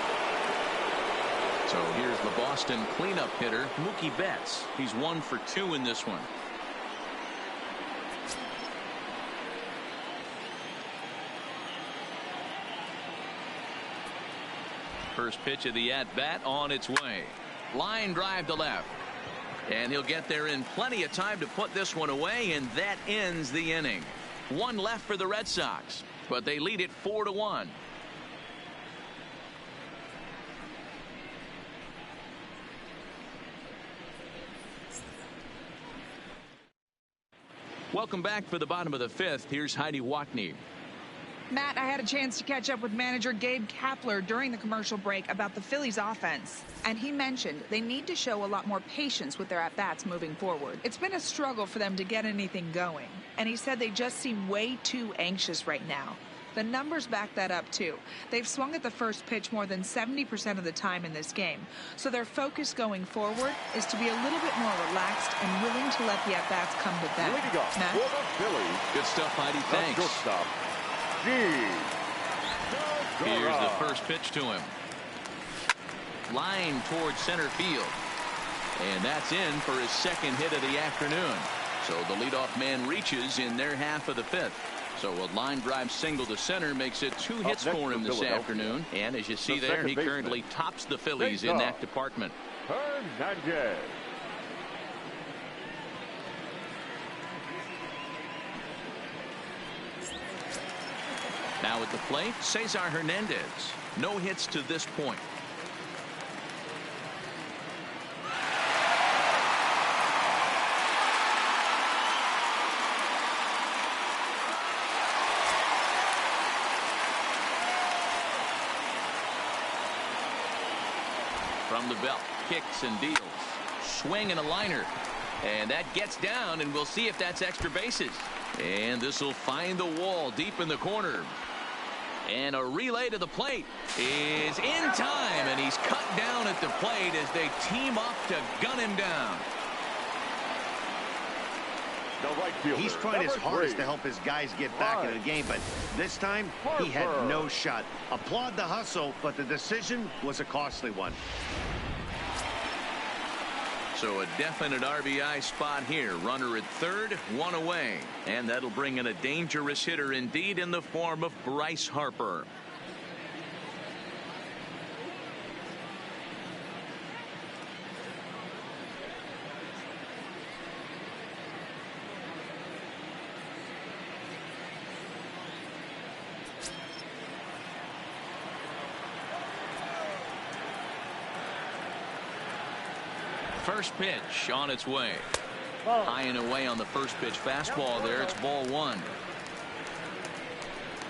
So here's the Boston cleanup hitter, Mookie Betts. He's 1 for 2 in this one. First pitch of the at-bat on its way. Line drive to left. And he'll get there in plenty of time to put this one away, and that ends the inning. 1 left for the Red Sox, but they lead it 4-1. Welcome back for the bottom of the 5th. Here's Heidi Watney. Matt, I had a chance to catch up with manager Gabe Kapler during the commercial break about the Phillies offense. And he mentioned they need to show a lot more patience with their at-bats moving forward. It's been a struggle for them to get anything going. And he said they just seem way too anxious right now. The numbers back that up, too. They've swung at the first pitch more than 70% of the time in this game. So their focus going forward is to be a little bit more relaxed and willing to let the at-bats come to them. Leading off for the Phillies. Good stuff, Heidi. Thanks. Shortstop, Here's the first pitch to him. Line towards center field. And that's in for his second hit of the afternoon. So the leadoff man reaches in their half of the 5th. So a line drive single to center makes it 2 hits for him this afternoon. And as you see there, he currently tops the Phillies in that department. Hernandez. Now at the plate, Cesar Hernandez. No hits to this point. From the belt, kicks and deals. Swing and a liner. And that gets down, and we'll see if that's extra bases. And this will find the wall deep in the corner. And a relay to the plate is in time, and he's cut down at the plate as they team up to gun him down. He's trying his hardest to help his guys get back into the game, but this time he had no shot. Applaud the hustle, but the decision was a costly one. So a definite RBI spot here. Runner at third, 1 away. And that'll bring in a dangerous hitter indeed in the form of Bryce Harper. First pitch on its way. High and away on the first pitch fastball there. It's ball 1.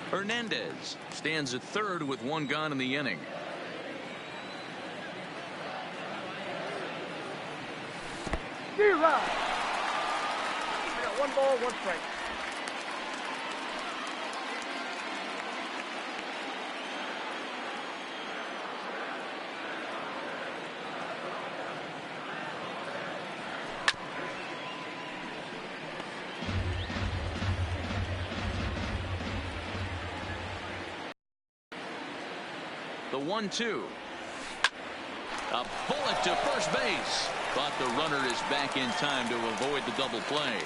Hernandez stands at third with 1 gone in the inning. I got 1 ball, 1 strike. The 1-2. A bullet to first base, but the runner is back in time to avoid the double play.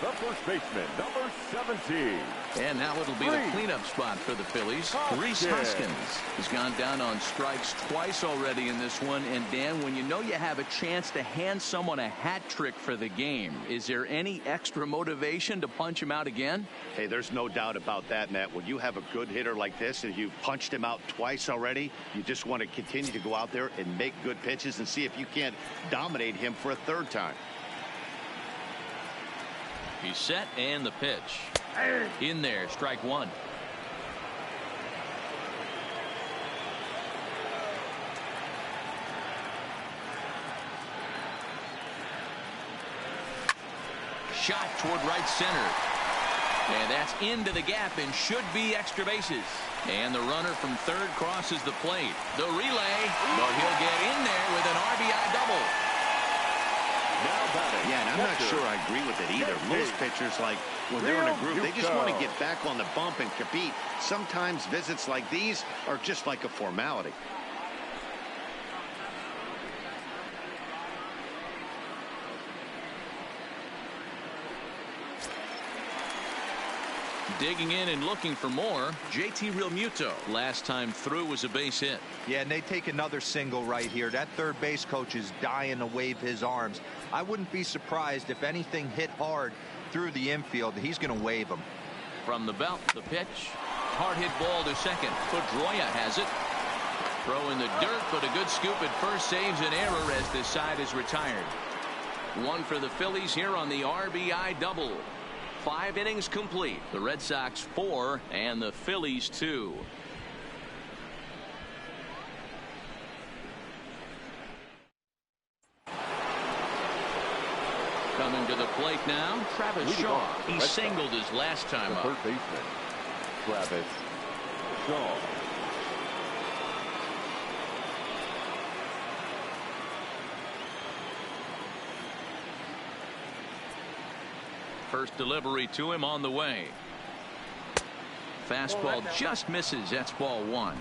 The first baseman, number 17. And now it'll be the cleanup spot for the Phillies. Rhys Hoskins has gone down on strikes twice already in this one. And Dan, when you know you have a chance to hand someone a hat trick for the game, is there any extra motivation to punch him out again? Hey, there's no doubt about that, Matt. When you have a good hitter like this and you've punched him out twice already, you just want to continue to go out there and make good pitches and see if you can't dominate him for a third time. He's set, and the pitch. In there, strike 1. Shot toward right center. And that's into the gap and should be extra bases. And the runner from third crosses the plate. The relay, but he'll get in there with an RBI double. Now batting. Yeah, and I'm not sure I agree with it either. Most pitchers, like when they're in a group, they just want to get back on the bump and compete. Sometimes visits like these are just like a formality. Digging in and looking for more, JT Realmuto. Last time through was a base hit. Yeah, and they take another single right here. That third base coach is dying to wave his arms. I wouldn't be surprised if anything hit hard through the infield. He's going to wave them. From the belt, the pitch. Hard hit ball to second. Pedroia has it. Throw in the dirt, but a good scoop at first saves an error as this side is retired. One for the Phillies here on the RBI double. 5 innings complete. The Red Sox 4 and the Phillies 2. Coming to the plate now, Travis Shaw. He singled his last time up. Third baseman, Travis Shaw. First delivery to him on the way. Fastball just misses. That's ball 1.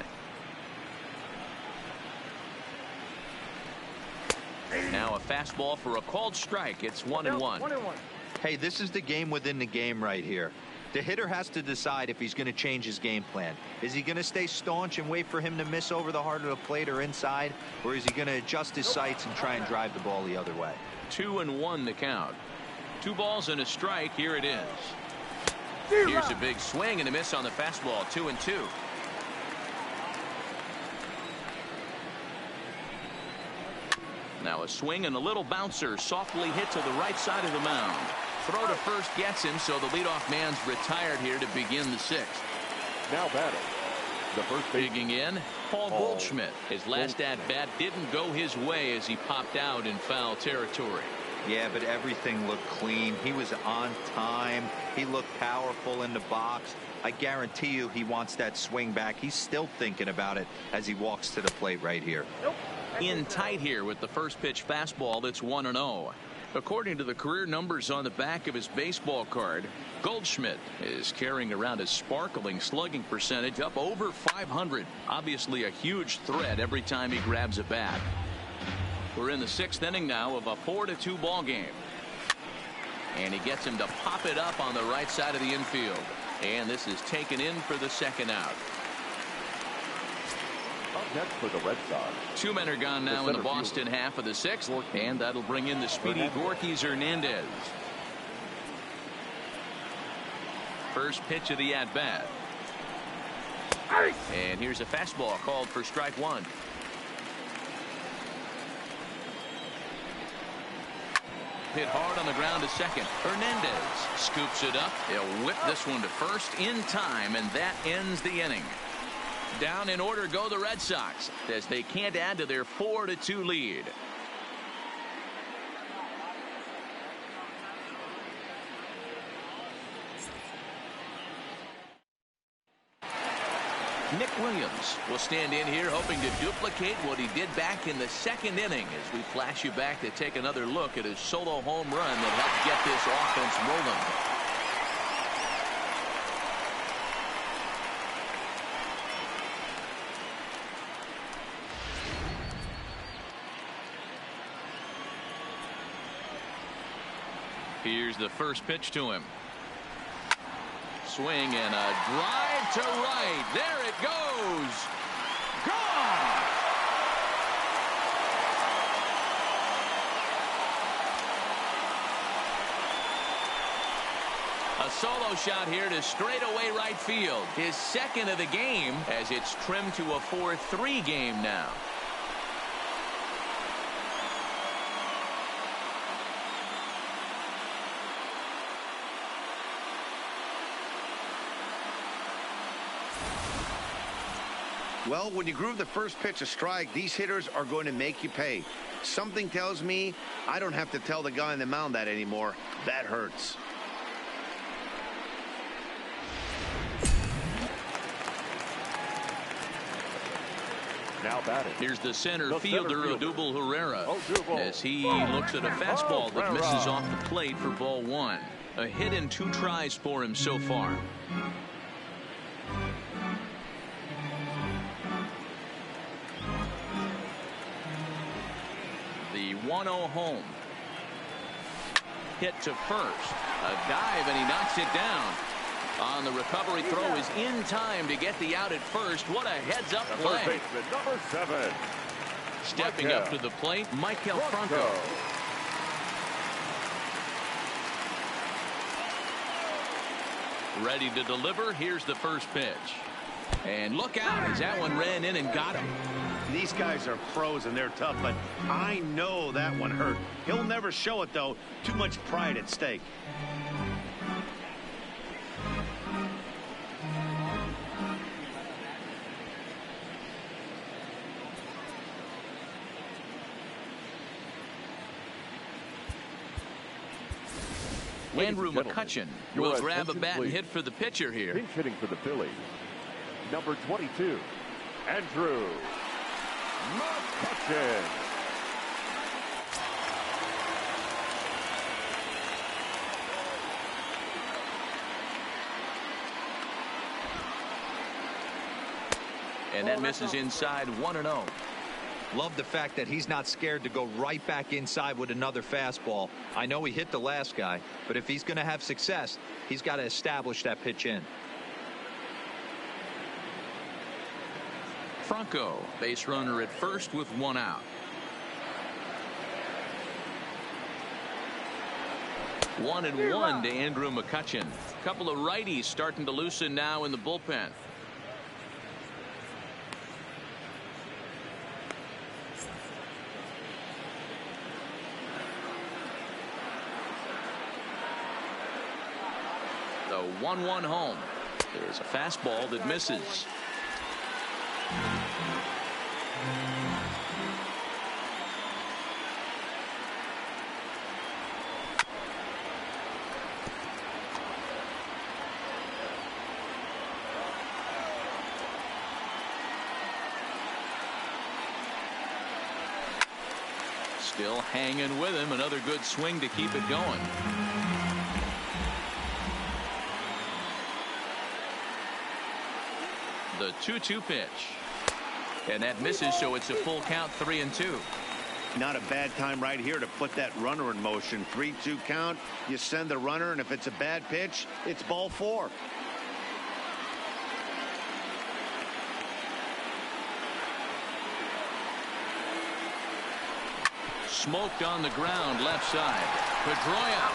Now a fastball for a called strike. It's 1-1. Hey, this is the game within the game right here. The hitter has to decide if he's going to change his game plan. Is he going to stay staunch and wait for him to miss over the heart of the plate or inside, or is he going to adjust his sights and try and drive the ball the other way? 2-1 the count. 2 balls and a strike. Here it is. Here's a big swing and a miss on the fastball. 2-2. Now a swing and a little bouncer softly hit to the right side of the mound. Throw to first gets him, so the leadoff man's retired here to begin the 6th. Now batting, the first baseman. Digging in, Paul Goldschmidt. His last at-bat didn't go his way as he popped out in foul territory. Yeah, but everything looked clean. He was on time. He looked powerful in the box. I guarantee you he wants that swing back. He's still thinking about it as he walks to the plate right here. In tight here with the first pitch fastball that's 1-0. According to the career numbers on the back of his baseball card, Goldschmidt is carrying around a sparkling slugging percentage up over 500. Obviously a huge threat every time he grabs a bat. We're in the 6th inning now of a 4-2 ball game. And he gets him to pop it up on the right side of the infield. And this is taken in for the 2nd out. Up next for the Red Sox. 2 men are gone now in the Boston half of the 6th. And that'll bring in the speedy Gorkys Hernandez. First pitch of the at-bat. And here's a fastball called for strike 1. Hit hard on the ground to second. Hernandez scoops it up. He'll whip this one to first in time, and that ends the inning. Down in order go the Red Sox as they can't add to their 4-2 lead. Nick Williams will stand in here hoping to duplicate what he did back in the 2nd inning as we flash you back to take another look at his solo home run that helped get this offense rolling. Here's the first pitch to him. Swing and a drive to right. There it goes. Gone. A solo shot here to straightaway right field. His 2nd of the game as it's trimmed to a 4-3 game now. Well, when you groove the first pitch a strike, these hitters are going to make you pay. Something tells me I don't have to tell the guy on the mound that anymore. That hurts. Now batting. Here's the center The fielder, center fielder, Odubel Herrera, Odubel as he looks at a fastball that Herrera. misses off the plate for ball one. A hit and 2 tries for him so far. The 1-0 home. Hit to first. A dive, and he knocks it down. On the recovery throw is in time to get the out at first. What a heads-up play. Third baseman, number 7. Stepping up to the plate, Michael Franco. Ready to deliver. Here's the first pitch. And look out as that one ran in and got him. These guys are pros and they're tough, but I know that one hurt. He'll never show it, though. Too much pride at stake. Andrew McCutchen will grab a bat and hit for the pitcher here. Pinch hitting for the Phillies. Number 22, Andrew McCutchen. And that misses inside 1-0. Love the fact that he's not scared to go right back inside with another fastball. I know he hit the last guy, but if he's going to have success, he's got to establish that pitch in. Franco, base runner at first with 1 out. 1-1 to Andrew McCutchen. Couple of righties starting to loosen now in the bullpen. The 1-1 home. There's a fastball that misses. Still hanging with him. Another good swing to keep it going. The 2-2 pitch. And that misses, so it's a full count, 3-2. Not a bad time right here to put that runner in motion. 3-2 count. You send the runner, and if it's a bad pitch, it's ball 4. Smoked on the ground, left side. Pedroia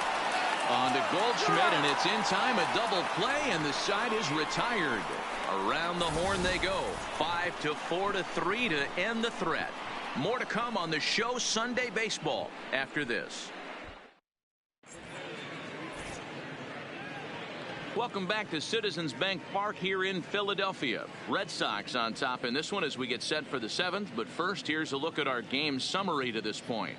on to Goldschmidt, and it's in time. A double play, and the side is retired. Around the horn they go. 5-4-3 to end the threat. More to come on the show Sunday Baseball after this. Welcome back to Citizens Bank Park here in Philadelphia. Red Sox on top in this one as we get set for the 7th. But first, here's a look at our game summary to this point.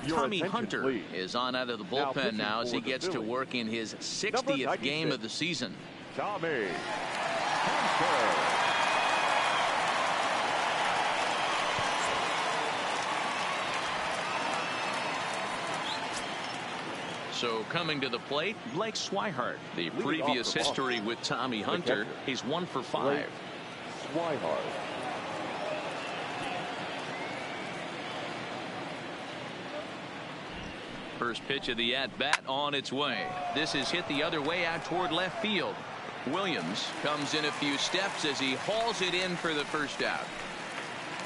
Tommy Hunter please. is on out of the bullpen now as he gets to work in his 60th game of the season. Tommy Hunter. So coming to the plate, Blake Swihart. The previous history with Tommy Hunter, he's 1 for 5. Swihart. First pitch of the at-bat on its way. This is hit the other way out toward left field. Williams comes in a few steps as he hauls it in for the first out.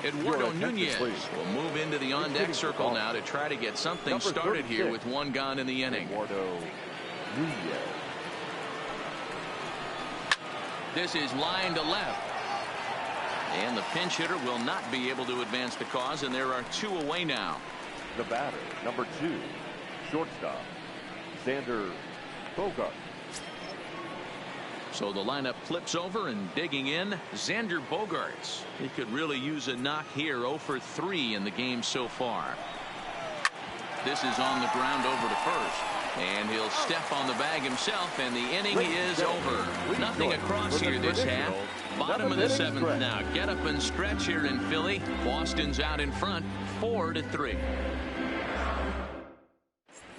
Eduardo Nunez will move into the on-deck circle now to try to get something started here with one gone in the inning. This is line to left. And the pinch hitter will not be able to advance the cause, and there are two away now. The batter, number 2, shortstop, Xander Bogaerts. So the lineup flips over, and digging in, Xander Bogaerts. He could really use a knock here. 0 for 3 in the game so far. This is on the ground over to first. And he'll step on the bag himself, and the inning is over. Nothing across here this half. Bottom of the 7th now. Get up and stretch here in Philly. Boston's out in front, 4-3.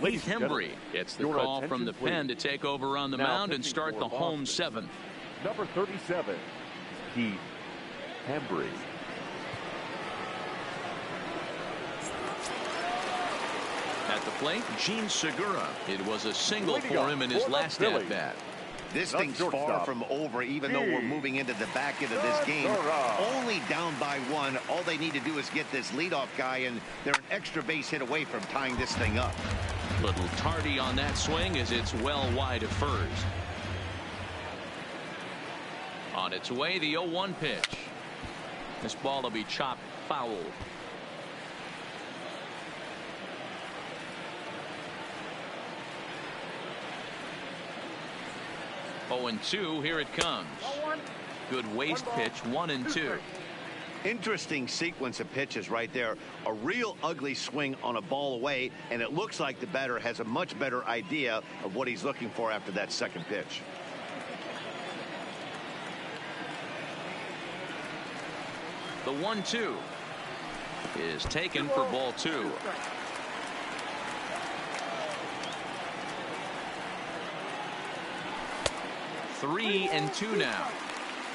Heath Hembree gets the call from the pen to take over on the mound and start the home 7th. Number 37, Heath Hembree. At the plate, Gene Segura. It was a single for him in his last at-bat. This thing's far from over, even though we're moving into the back end of this game. Only down by 1. All they need to do is get this leadoff guy, and they're an extra base hit away from tying this thing up. Little tardy on that swing as it's well wide of first. On its way, the 0-1 pitch. This ball will be chopped foul. Oh, 0-2, here it comes. Good waist pitch, 1-2. Interesting sequence of pitches right there. A real ugly swing on a ball away, and it looks like the batter has a much better idea of what he's looking for after that second pitch. The 1-2 is taken for ball 2. Three and 2 now.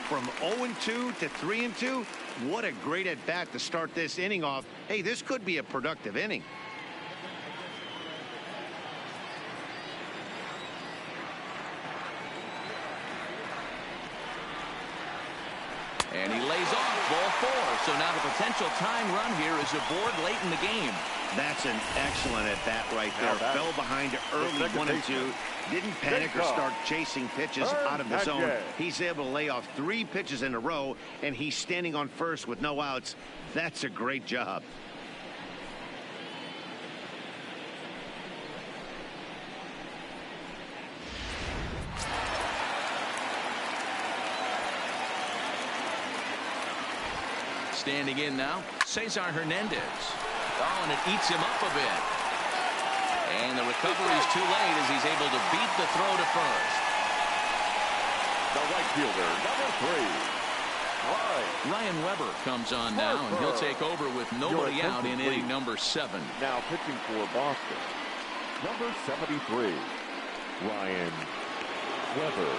From 0-2 to 3-2, what a great at bat to start this inning off. Hey, this could be a productive inning. And he lays off ball 4. So now the potential tying run here is aboard late in the game. That's an excellent at bat right there. Fell behind early 1-2. Didn't panic or start chasing pitches out of the zone. He's able to lay off 3 pitches in a row, and he's standing on first with no outs. That's a great job. Standing in now, Cesar Hernandez. Oh, and it eats him up a bit. And the recovery is too late as he's able to beat the throw to first. The right fielder, number 3, Ryan Weber comes on now, and he'll take over with nobody out in inning number 7. Now pitching for Boston, number 73, Ryan Weber.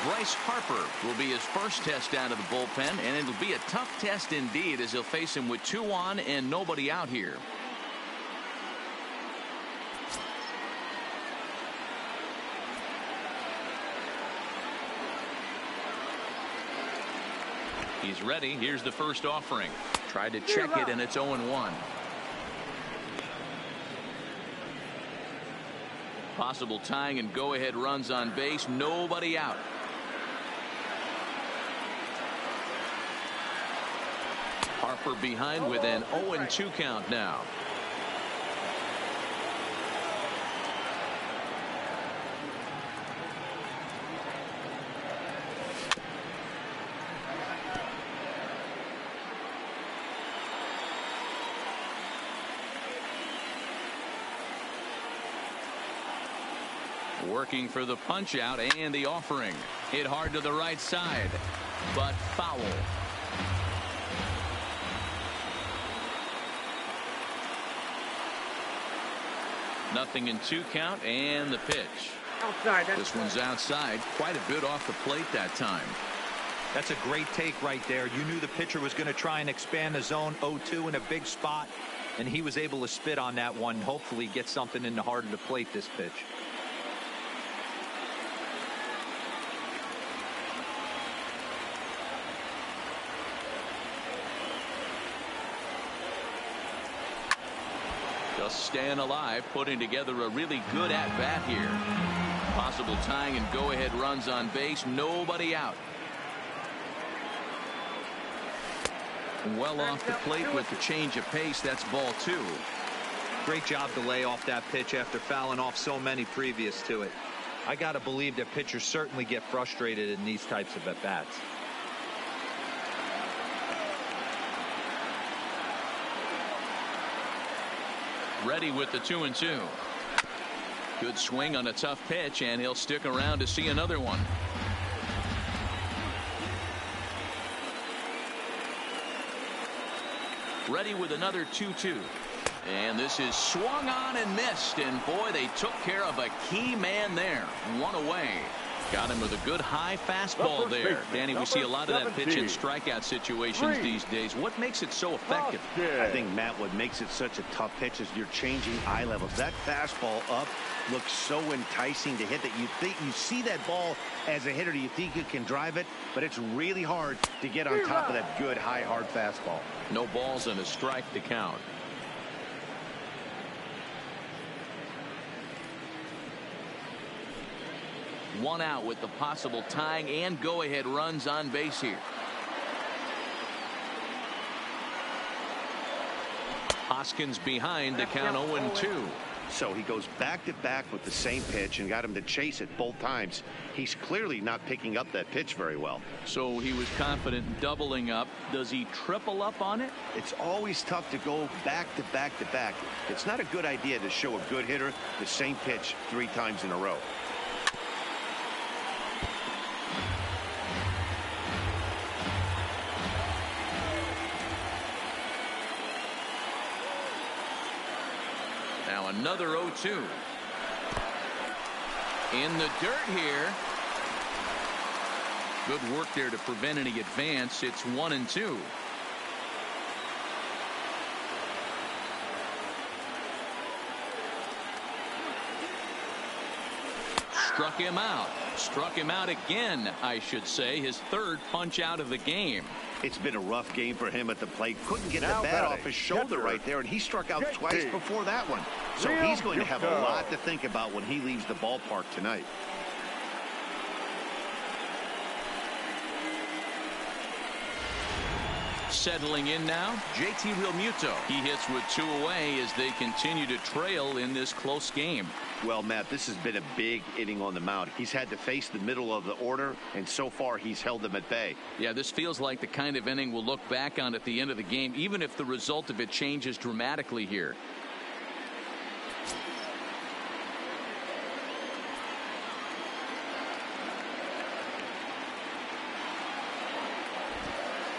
Bryce Harper will be his first test out of the bullpen, and it'll be a tough test indeed as he'll face him with 2 on and nobody out here. He's ready. Here's the first offering. Tried to check it, and it's 0-1. Possible tying and go-ahead runs on base. Nobody out. Harper behind with an 0-2 count now. Working for the punch out and the offering. Hit hard to the right side, but foul. Nothing in 2 count, and the pitch. Outside. This one's outside, quite a bit off the plate that time. That's a great take right there. You knew the pitcher was going to try and expand the zone 0-2 in a big spot, and he was able to spit on that one. Hopefully get something in the heart of the plate this pitch. Just staying alive, putting together a really good at-bat here. Possible tying and go-ahead runs on base, nobody out. Well off the plate with the change of pace. That's ball 2. Great job to lay off that pitch after fouling off so many previous to it. I got to believe that pitchers certainly get frustrated in these types of at-bats. Ready with the 2-2. Good swing on a tough pitch, and he'll stick around to see another one. Ready with another 2-2. And this is swung on and missed. And boy, they took care of a key man there. One away. Got him with a good high fastball there. Danny, we see a lot of that pitch in strikeout situations these days. What makes it so effective? I think, Matt, what makes it such a tough pitch is you're changing eye levels. That fastball up looks so enticing to hit that you think you see that ball as a hitter. You think you can drive it, but it's really hard to get on top of that good high hard fastball. No balls and a strike to count. One out with the possible tying and go-ahead runs on base here. Hoskins behind the count 0-2. So he goes back-to-back with the same pitch and got him to chase it both times. He's clearly not picking up that pitch very well. So he was confident doubling up. Does he triple up on it? It's always tough to go back-to-back-to-back. It's not a good idea to show a good hitter the same pitch 3 times in a row. Now another 0-2. In the dirt here. Good work there to prevent any advance. It's 1-2. Struck him out. Struck him out again, I should say. His 3rd punch out of the game. It's been a rough game for him at the plate. Couldn't get the bat off his shoulder right there, and he struck out twice before that one. So he's going to have a lot to think about when he leaves the ballpark tonight. Settling in now, JT Realmuto. He hits with 2 away as they continue to trail in this close game. Well, Matt, this has been a big inning on the mound. He's had to face the middle of the order, and so far he's held them at bay. Yeah, this feels like the kind of inning we'll look back on at the end of the game, even if the result of it changes dramatically here.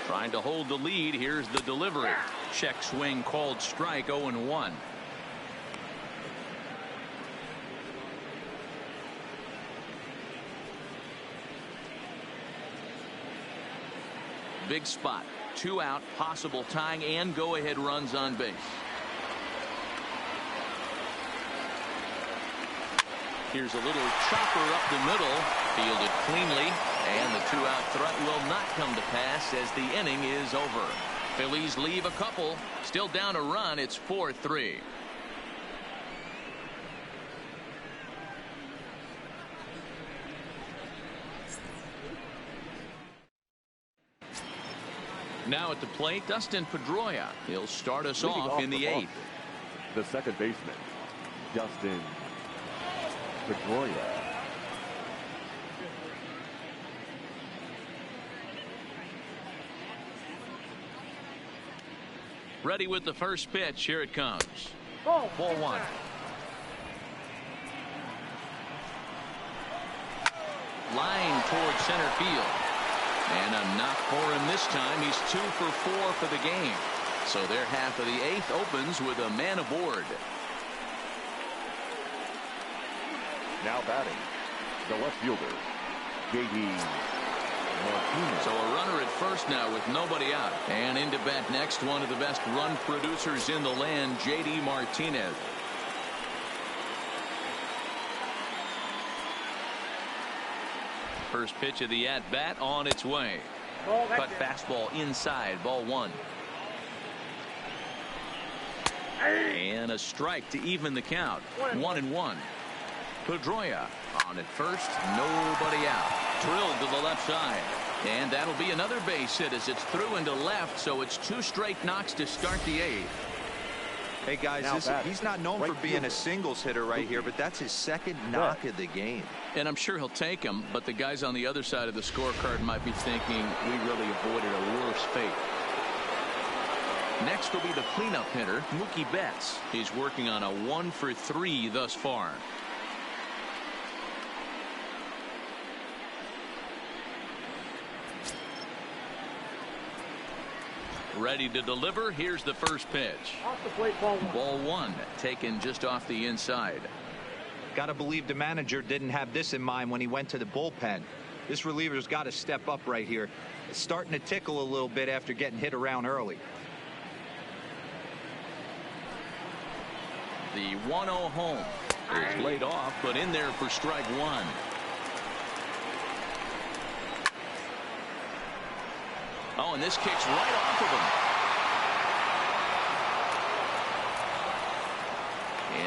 Trying to hold the lead. Here's the delivery. Check swing called strike. 0-1. Big spot. 2 out. Possible tying and go-ahead runs on base. Here's a little chopper up the middle. Fielded cleanly. And the 2-out threat will not come to pass as the inning is over. Phillies leave a couple. Still down a run. It's 4-3. Now at the plate, Dustin Pedroia. He'll start us off in the 8th. The second baseman, Dustin Pedroia. Ready with the first pitch. Here it comes. Ball 1. Line toward center field. And a knock for him this time. He's 2 for 4 for the game. So their half of the 8th opens with a man aboard. Now batting, the left fielder, J.D. So a runner at first now with nobody out. And into bat next, one of the best run producers in the land, J.D. Martinez. First pitch of the at-bat on its way. Cut fastball inside, ball one. And a strike to even the count. 1-1. Pedroia on at first, nobody out. Drilled to the left side. And that'll be another base hit as it's through into left, so it's 2 straight knocks to start the 8th. Hey guys, he's not known for being a singles hitter right here, but that's his second knock of the game. And I'm sure he'll take him, but the guys on the other side of the scorecard might be thinking we really avoided a worse fate. Next will be the cleanup hitter, Mookie Betts. He's working on a 1 for 3 thus far. Ready to deliver. Here's the first pitch. Off the plate, ball one. Ball one, taken just off the inside. Got to believe the manager didn't have this in mind when he went to the bullpen. This reliever's got to step up right here. It's starting to tickle a little bit after getting hit around early. The 1-0 home is laid off, but in there for strike one. Oh, and this kicks right off of him.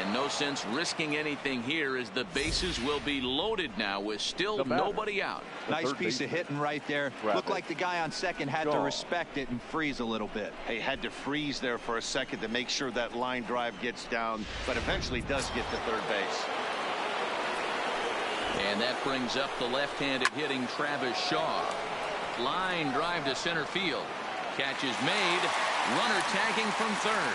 And no sense risking anything here as the bases will be loaded now with still nobody out. Nice piece of hitting right there. Looked like the guy on second had to respect it and freeze a little bit. He had to freeze there for a second to make sure that line drive gets down, but eventually does get to third base. And that brings up the left-handed hitting Travis Shaw. Line drive to center field. Catch is made. Runner tagging from third.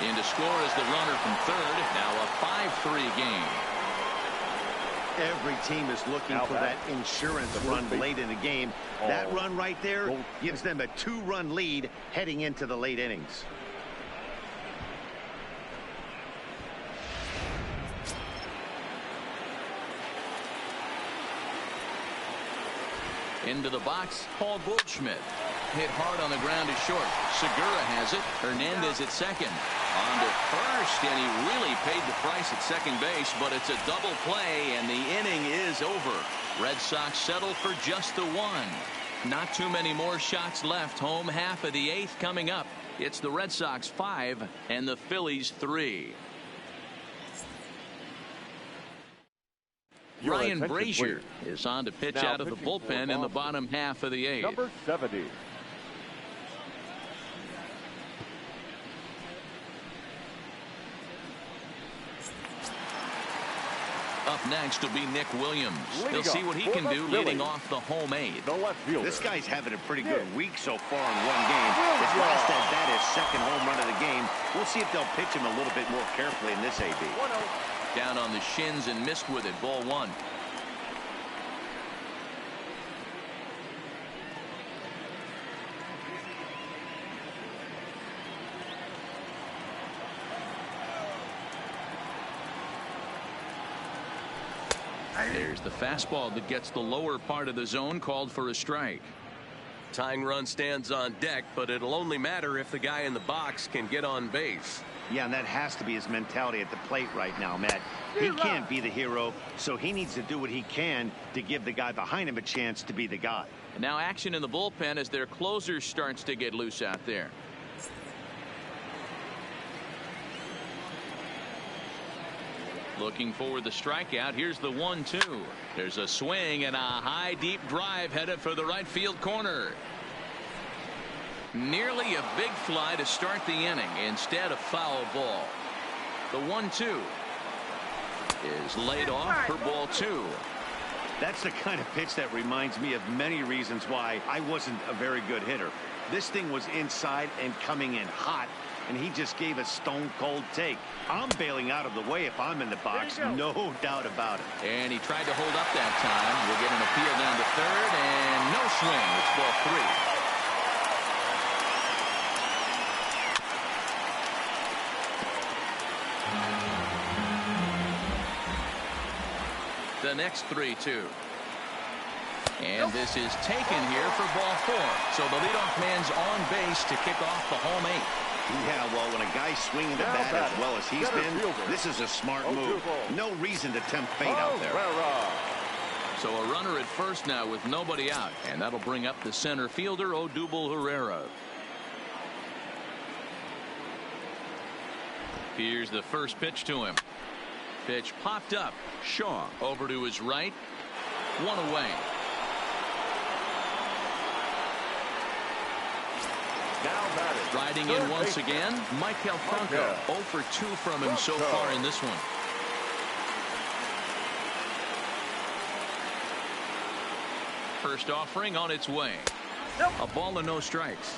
In to score is the runner from third. Now a 5-3 game. Every team is looking for that insurance run late in the game. That run right there gives them a 2-run lead heading into the late innings. Into the box, Paul Goldschmidt. Hit hard on the ground is short. Segura has it. Hernandez at second. On to first, and he really paid the price at second base, but it's a double play, and the inning is over. Red Sox settle for just the 1. Not too many more shots left. Home half of the 8th coming up. It's the Red Sox 5 and the Phillies 3. Ryan Brazier is on to pitch out of the bullpen in the bottom half of the 8th. Number 70. Up next will be Nick Williams. He'll see what he can do leading off the home 8th. The left fielder. This guy's having a pretty good week so far in one game. His last at bat is second home run of the game. We'll see if they'll pitch him a little bit more carefully in this AB. Down on the shins and missed with it. Ball one. There's the fastball that gets the lower part of the zone, called for a strike. Tying run stands on deck, but it'll only matter if the guy in the box can get on base. Yeah, and that has to be his mentality at the plate right now, Matt. He can't be the hero, so he needs to do what he can to give the guy behind him a chance to be the guy. And now action in the bullpen as their closer starts to get loose out there. Looking for the strikeout. Here's the 1-2. There's a swing and a high deep drive headed for the right field corner. Nearly a big fly to start the inning. Instead, a foul ball. The 1-2 is laid off for ball 2. That's the kind of pitch that reminds me of many reasons why I wasn't a very good hitter. This thing was inside and coming in hot, and he just gave a stone-cold take. I'm bailing out of the way if I'm in the box, no doubt about it. And he tried to hold up that time. We'll get an appeal down to third, and no swing. It's ball 3. the next 3-2. And this is taken here for ball 4. So the leadoff man's on base to kick off the home 8. Yeah, well, when a guy's swinging the bat as well as he's been, this is a smart move. No reason to tempt fate out there. So a runner at first now with nobody out, and that'll bring up the center fielder, Odubel Herrera. Here's the first pitch to him. Pitch popped up. Shaw over to his right. 1 away. Riding in once again, Michael Franco. 0 for 2 from him so far in this one. First offering on its way. A ball and no strikes.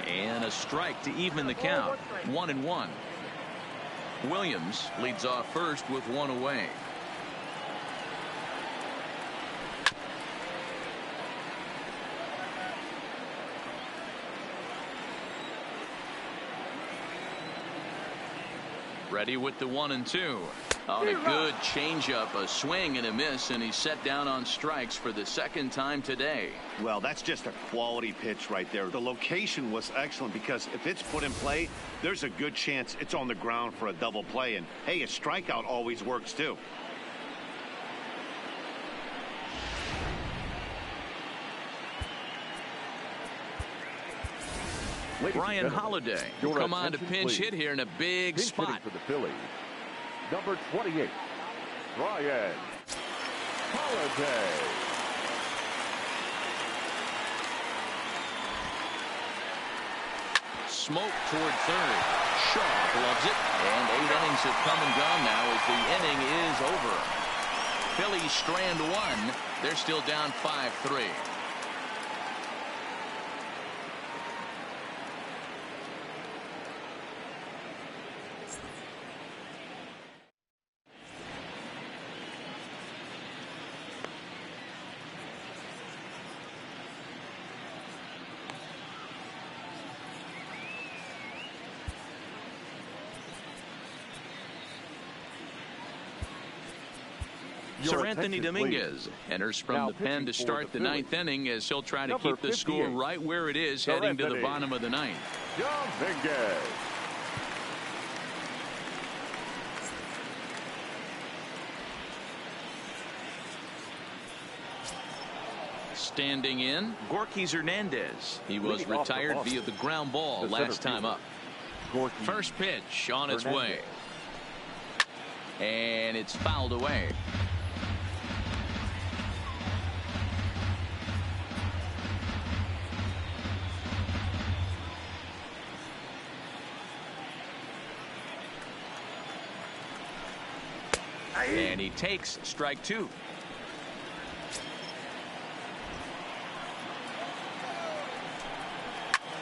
And a strike to even the count. 1-1. Williams leads off first with 1 away. Ready with the 1-2. On a good changeup, a swing and a miss, and he's set down on strikes for the second time today. Well, that's just a quality pitch right there. The location was excellent because if it's put in play, there's a good chance it's on the ground for a double play. And hey, a strikeout always works too. Brian Holiday will come on to pinch hit here in a big spot for the Phillies. Number 28, Brian Holiday. Smoke toward third. Shaw gloves it, and 8 innings have come and gone now as the inning is over. Phillies strand 1. They're still down 5-3. Sir Anthony Dominguez enters from the pen to start the 9th inning as he'll try to keep the score right where it is heading to the bottom of the 9th. Dominguez. Standing in, Gorky Hernandez. He was retired via the ground ball last time up. First pitch on its way. And it's fouled away. And he takes strike 2.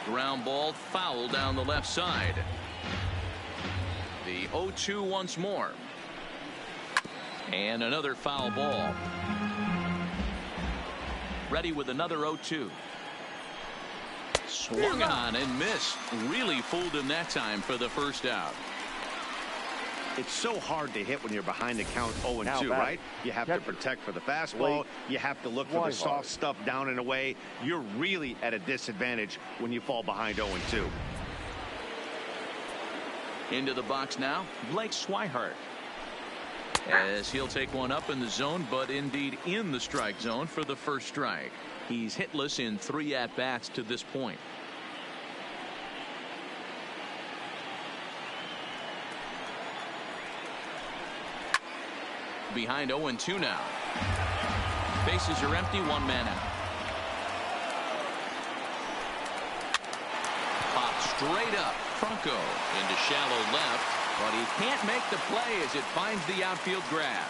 Ground ball foul down the left side. The 0-2 once more. And another foul ball. Ready with another 0-2. Swung on and missed. Really fooled him that time for the first out. It's so hard to hit when you're behind the count 0-2, right? You have to protect for the fastball. You have to look for the soft stuff down and away. You're really at a disadvantage when you fall behind 0-2. Into the box now, Blake Swihart. As he'll take one up in the zone, but indeed in the strike zone for the first strike. He's hitless in 3 at-bats to this point. Behind 0-2 now. Bases are empty, 1 man out. Pop straight up. Franco into shallow left, but he can't make the play as it finds the outfield grass.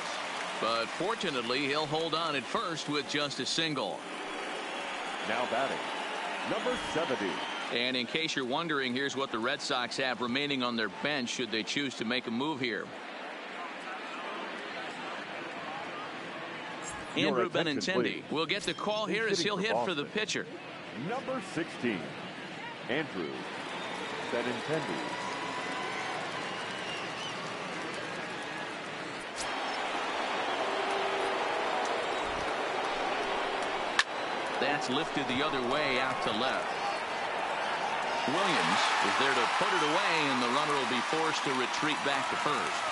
But fortunately, he'll hold on at first with just a single. Now batting, number 70. And in case you're wondering, here's what the Red Sox have remaining on their bench should they choose to make a move here. Andrew Benintendi will get the call here as he'll hit for the pitcher. Number 16, Andrew Benintendi. That's lifted the other way out to left. Williams is there to put it away, and the runner will be forced to retreat back to first.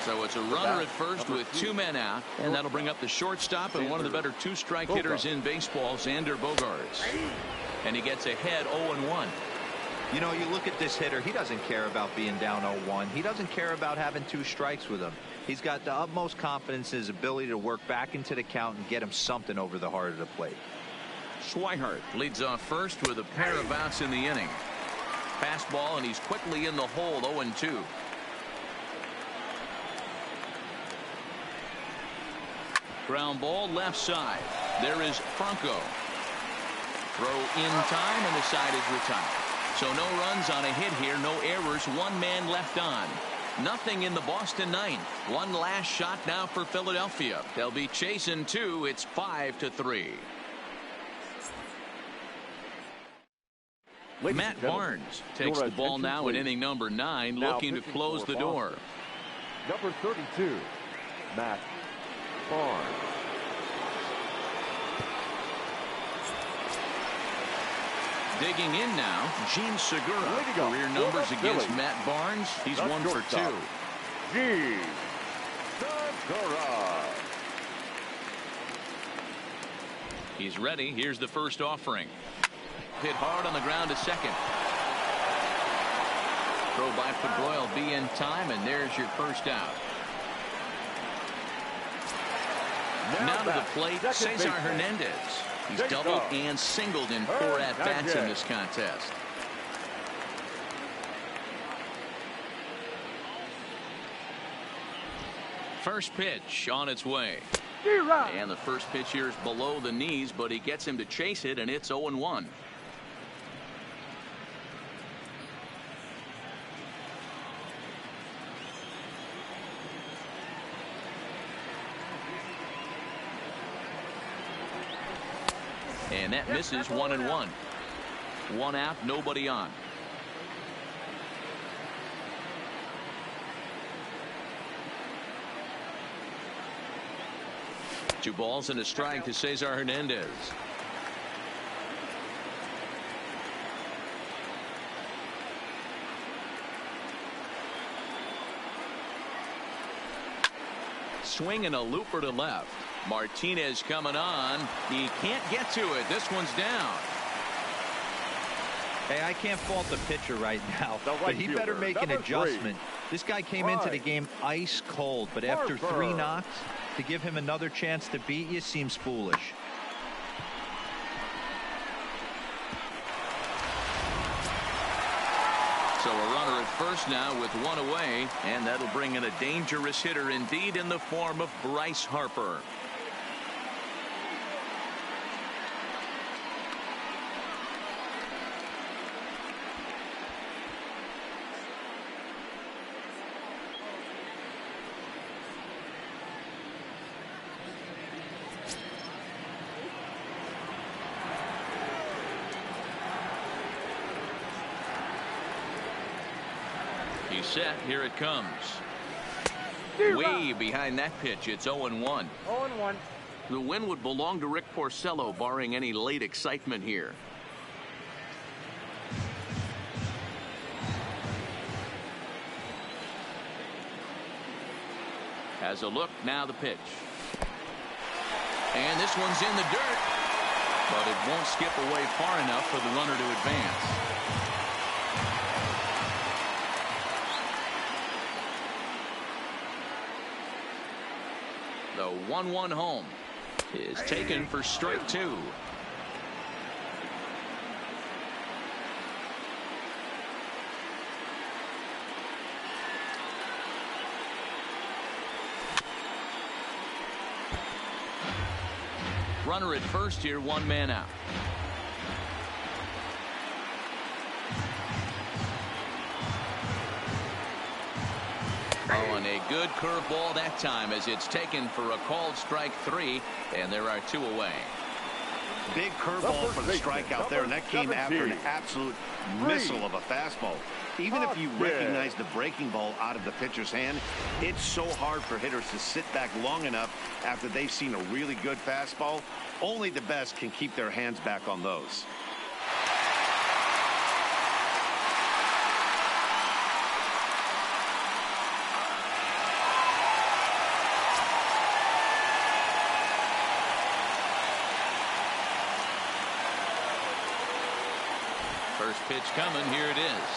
So it's a runner at first with 2 men out, and that'll bring up the shortstop and one of the better 2-strike hitters in baseball, Xander Bogaerts. And he gets ahead 0-1. You know, you look at this hitter, he doesn't care about being down 0-1. He doesn't care about having 2 strikes with him. He's got the utmost confidence in his ability to work back into the count and get him something over the heart of the plate. Swihart leads off first with a pair of outs in the inning. Fastball, and he's quickly in the hole, 0-2. Ground ball left side. There is Franco. Throw in time, and the side is retired. So no runs on a hit here, no errors, 1 man left on. Nothing in the Boston 9th. One last shot now for Philadelphia. They'll be chasing 2. It's 5-3. Matt Barnes takes the ball now in inning number 9, looking to close the door. Number 32, Matt Barnes. Digging in now, Gene Segura. Career numbers against Matt Barnes. He's 1 for 2. Gene Segura. He's ready. Here's the first offering. Hit hard on the ground to second. Throw by Pedroia will be in time, and there's your first out. Now to the plate, Cesar Hernandez. He's doubled and singled in 4 at-bats in this contest. First pitch on its way. And the first pitch here is below the knees, but he gets him to chase it, and it's 0-1. And that misses 1-1. 1 out, nobody on. Two balls and a strike to Cesar Hernandez. Swing and a looper to left. Martinez coming on. He can't get to it. This one's down. Hey, I can't fault the pitcher right now, but he better make an adjustment. This guy came into the game ice cold, but after 3 knocks, to give him another chance to beat you seems foolish. So a runner at first now with 1 away, and that'll bring in a dangerous hitter indeed in the form of Bryce Harper. He's set. Here it comes. Way behind that pitch. It's 0-1. 0-1. The win would belong to Rick Porcello, barring any late excitement here. Has a look. Now the pitch. And this one's in the dirt. But it won't skip away far enough for the runner to advance. The 1-1 home is taken for strike 2. Runner at first here, 1 man out. Oh, and a good curveball that time as it's taken for a called strike 3, and there are 2 away. Big curveball for the strikeout there, and that came after an absolute missile of a fastball. Even if you recognize the breaking ball out of the pitcher's hand, it's so hard for hitters to sit back long enough after they've seen a really good fastball. Only the best can keep their hands back on those. First pitch coming. Here it is.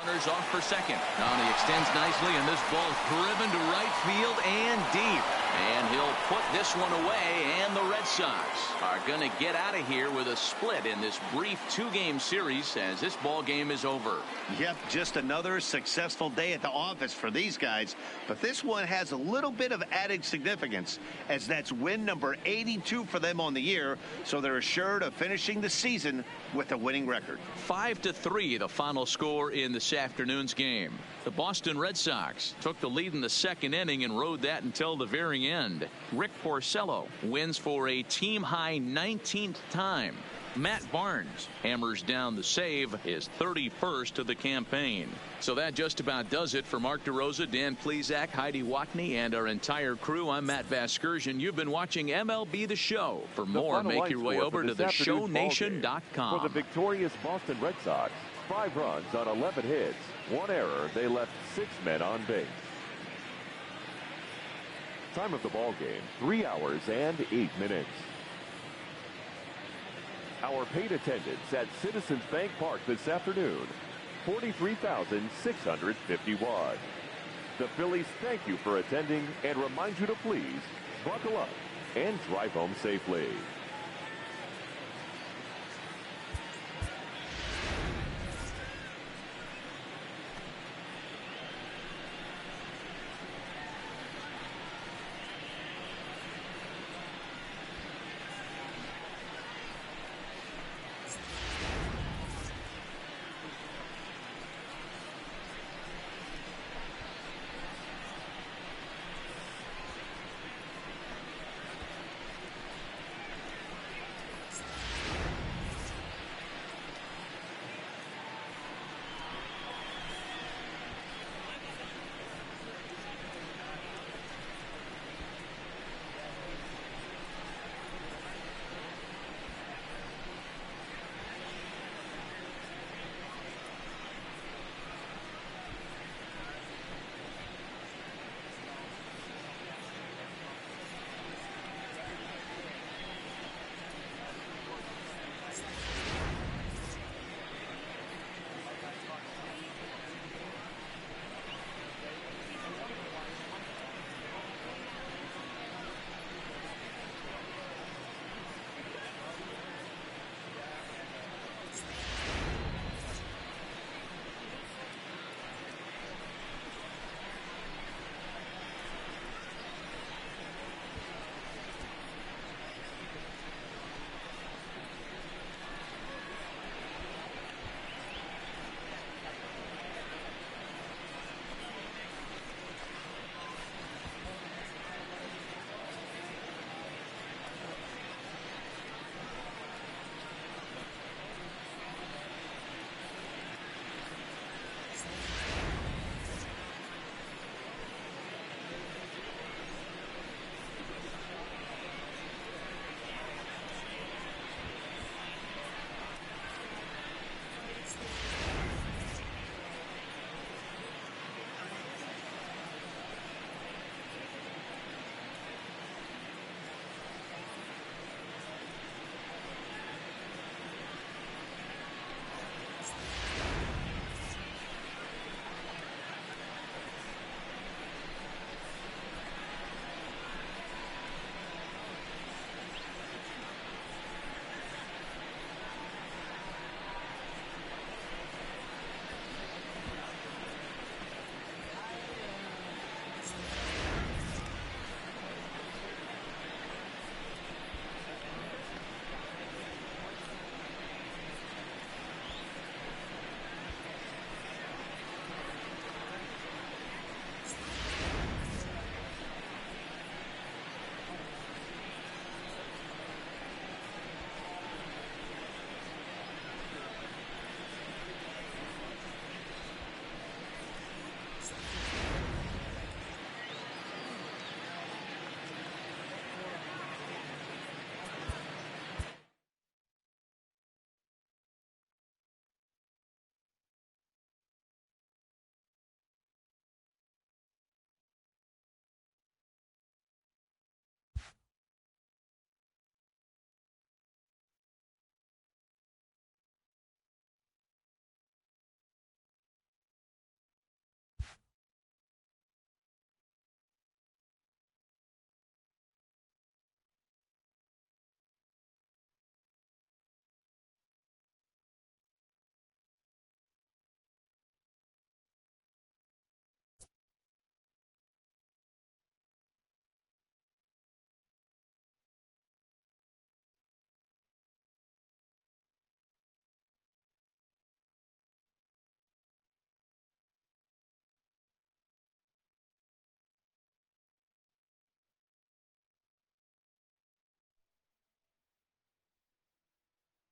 Runners off for second. Now he extends nicely, and this ball is driven to right field and deep. And he'll put this one away, and the Red Sox are going to get out of here with a split in this brief 2-game series as this ball game is over. Yep, just another successful day at the office for these guys. But this one has a little bit of added significance, as that's win number 82 for them on the year. So they're assured of finishing the season with a winning record. 5-3 the final score in this afternoon's game. The Boston Red Sox took the lead in the second inning and rode that until the very end. Rick Porcello wins for a team-high 19th time. Matt Barnes hammers down the save, his 31st of the campaign. So that just about does it for Mark DeRosa, Dan Plesac, Heidi Watney, and our entire crew. I'm Matt Vasgersian. You've been watching MLB The Show. For more, make your way over to theshownation.com. For the victorious Boston Red Sox, 5 runs on 11 hits, 1 error. They left 6 men on base. Time of the ball game, 3 hours and 8 minutes. Our paid attendance at Citizens Bank Park this afternoon, 43,651. The Phillies thank you for attending and remind you to please buckle up and drive home safely.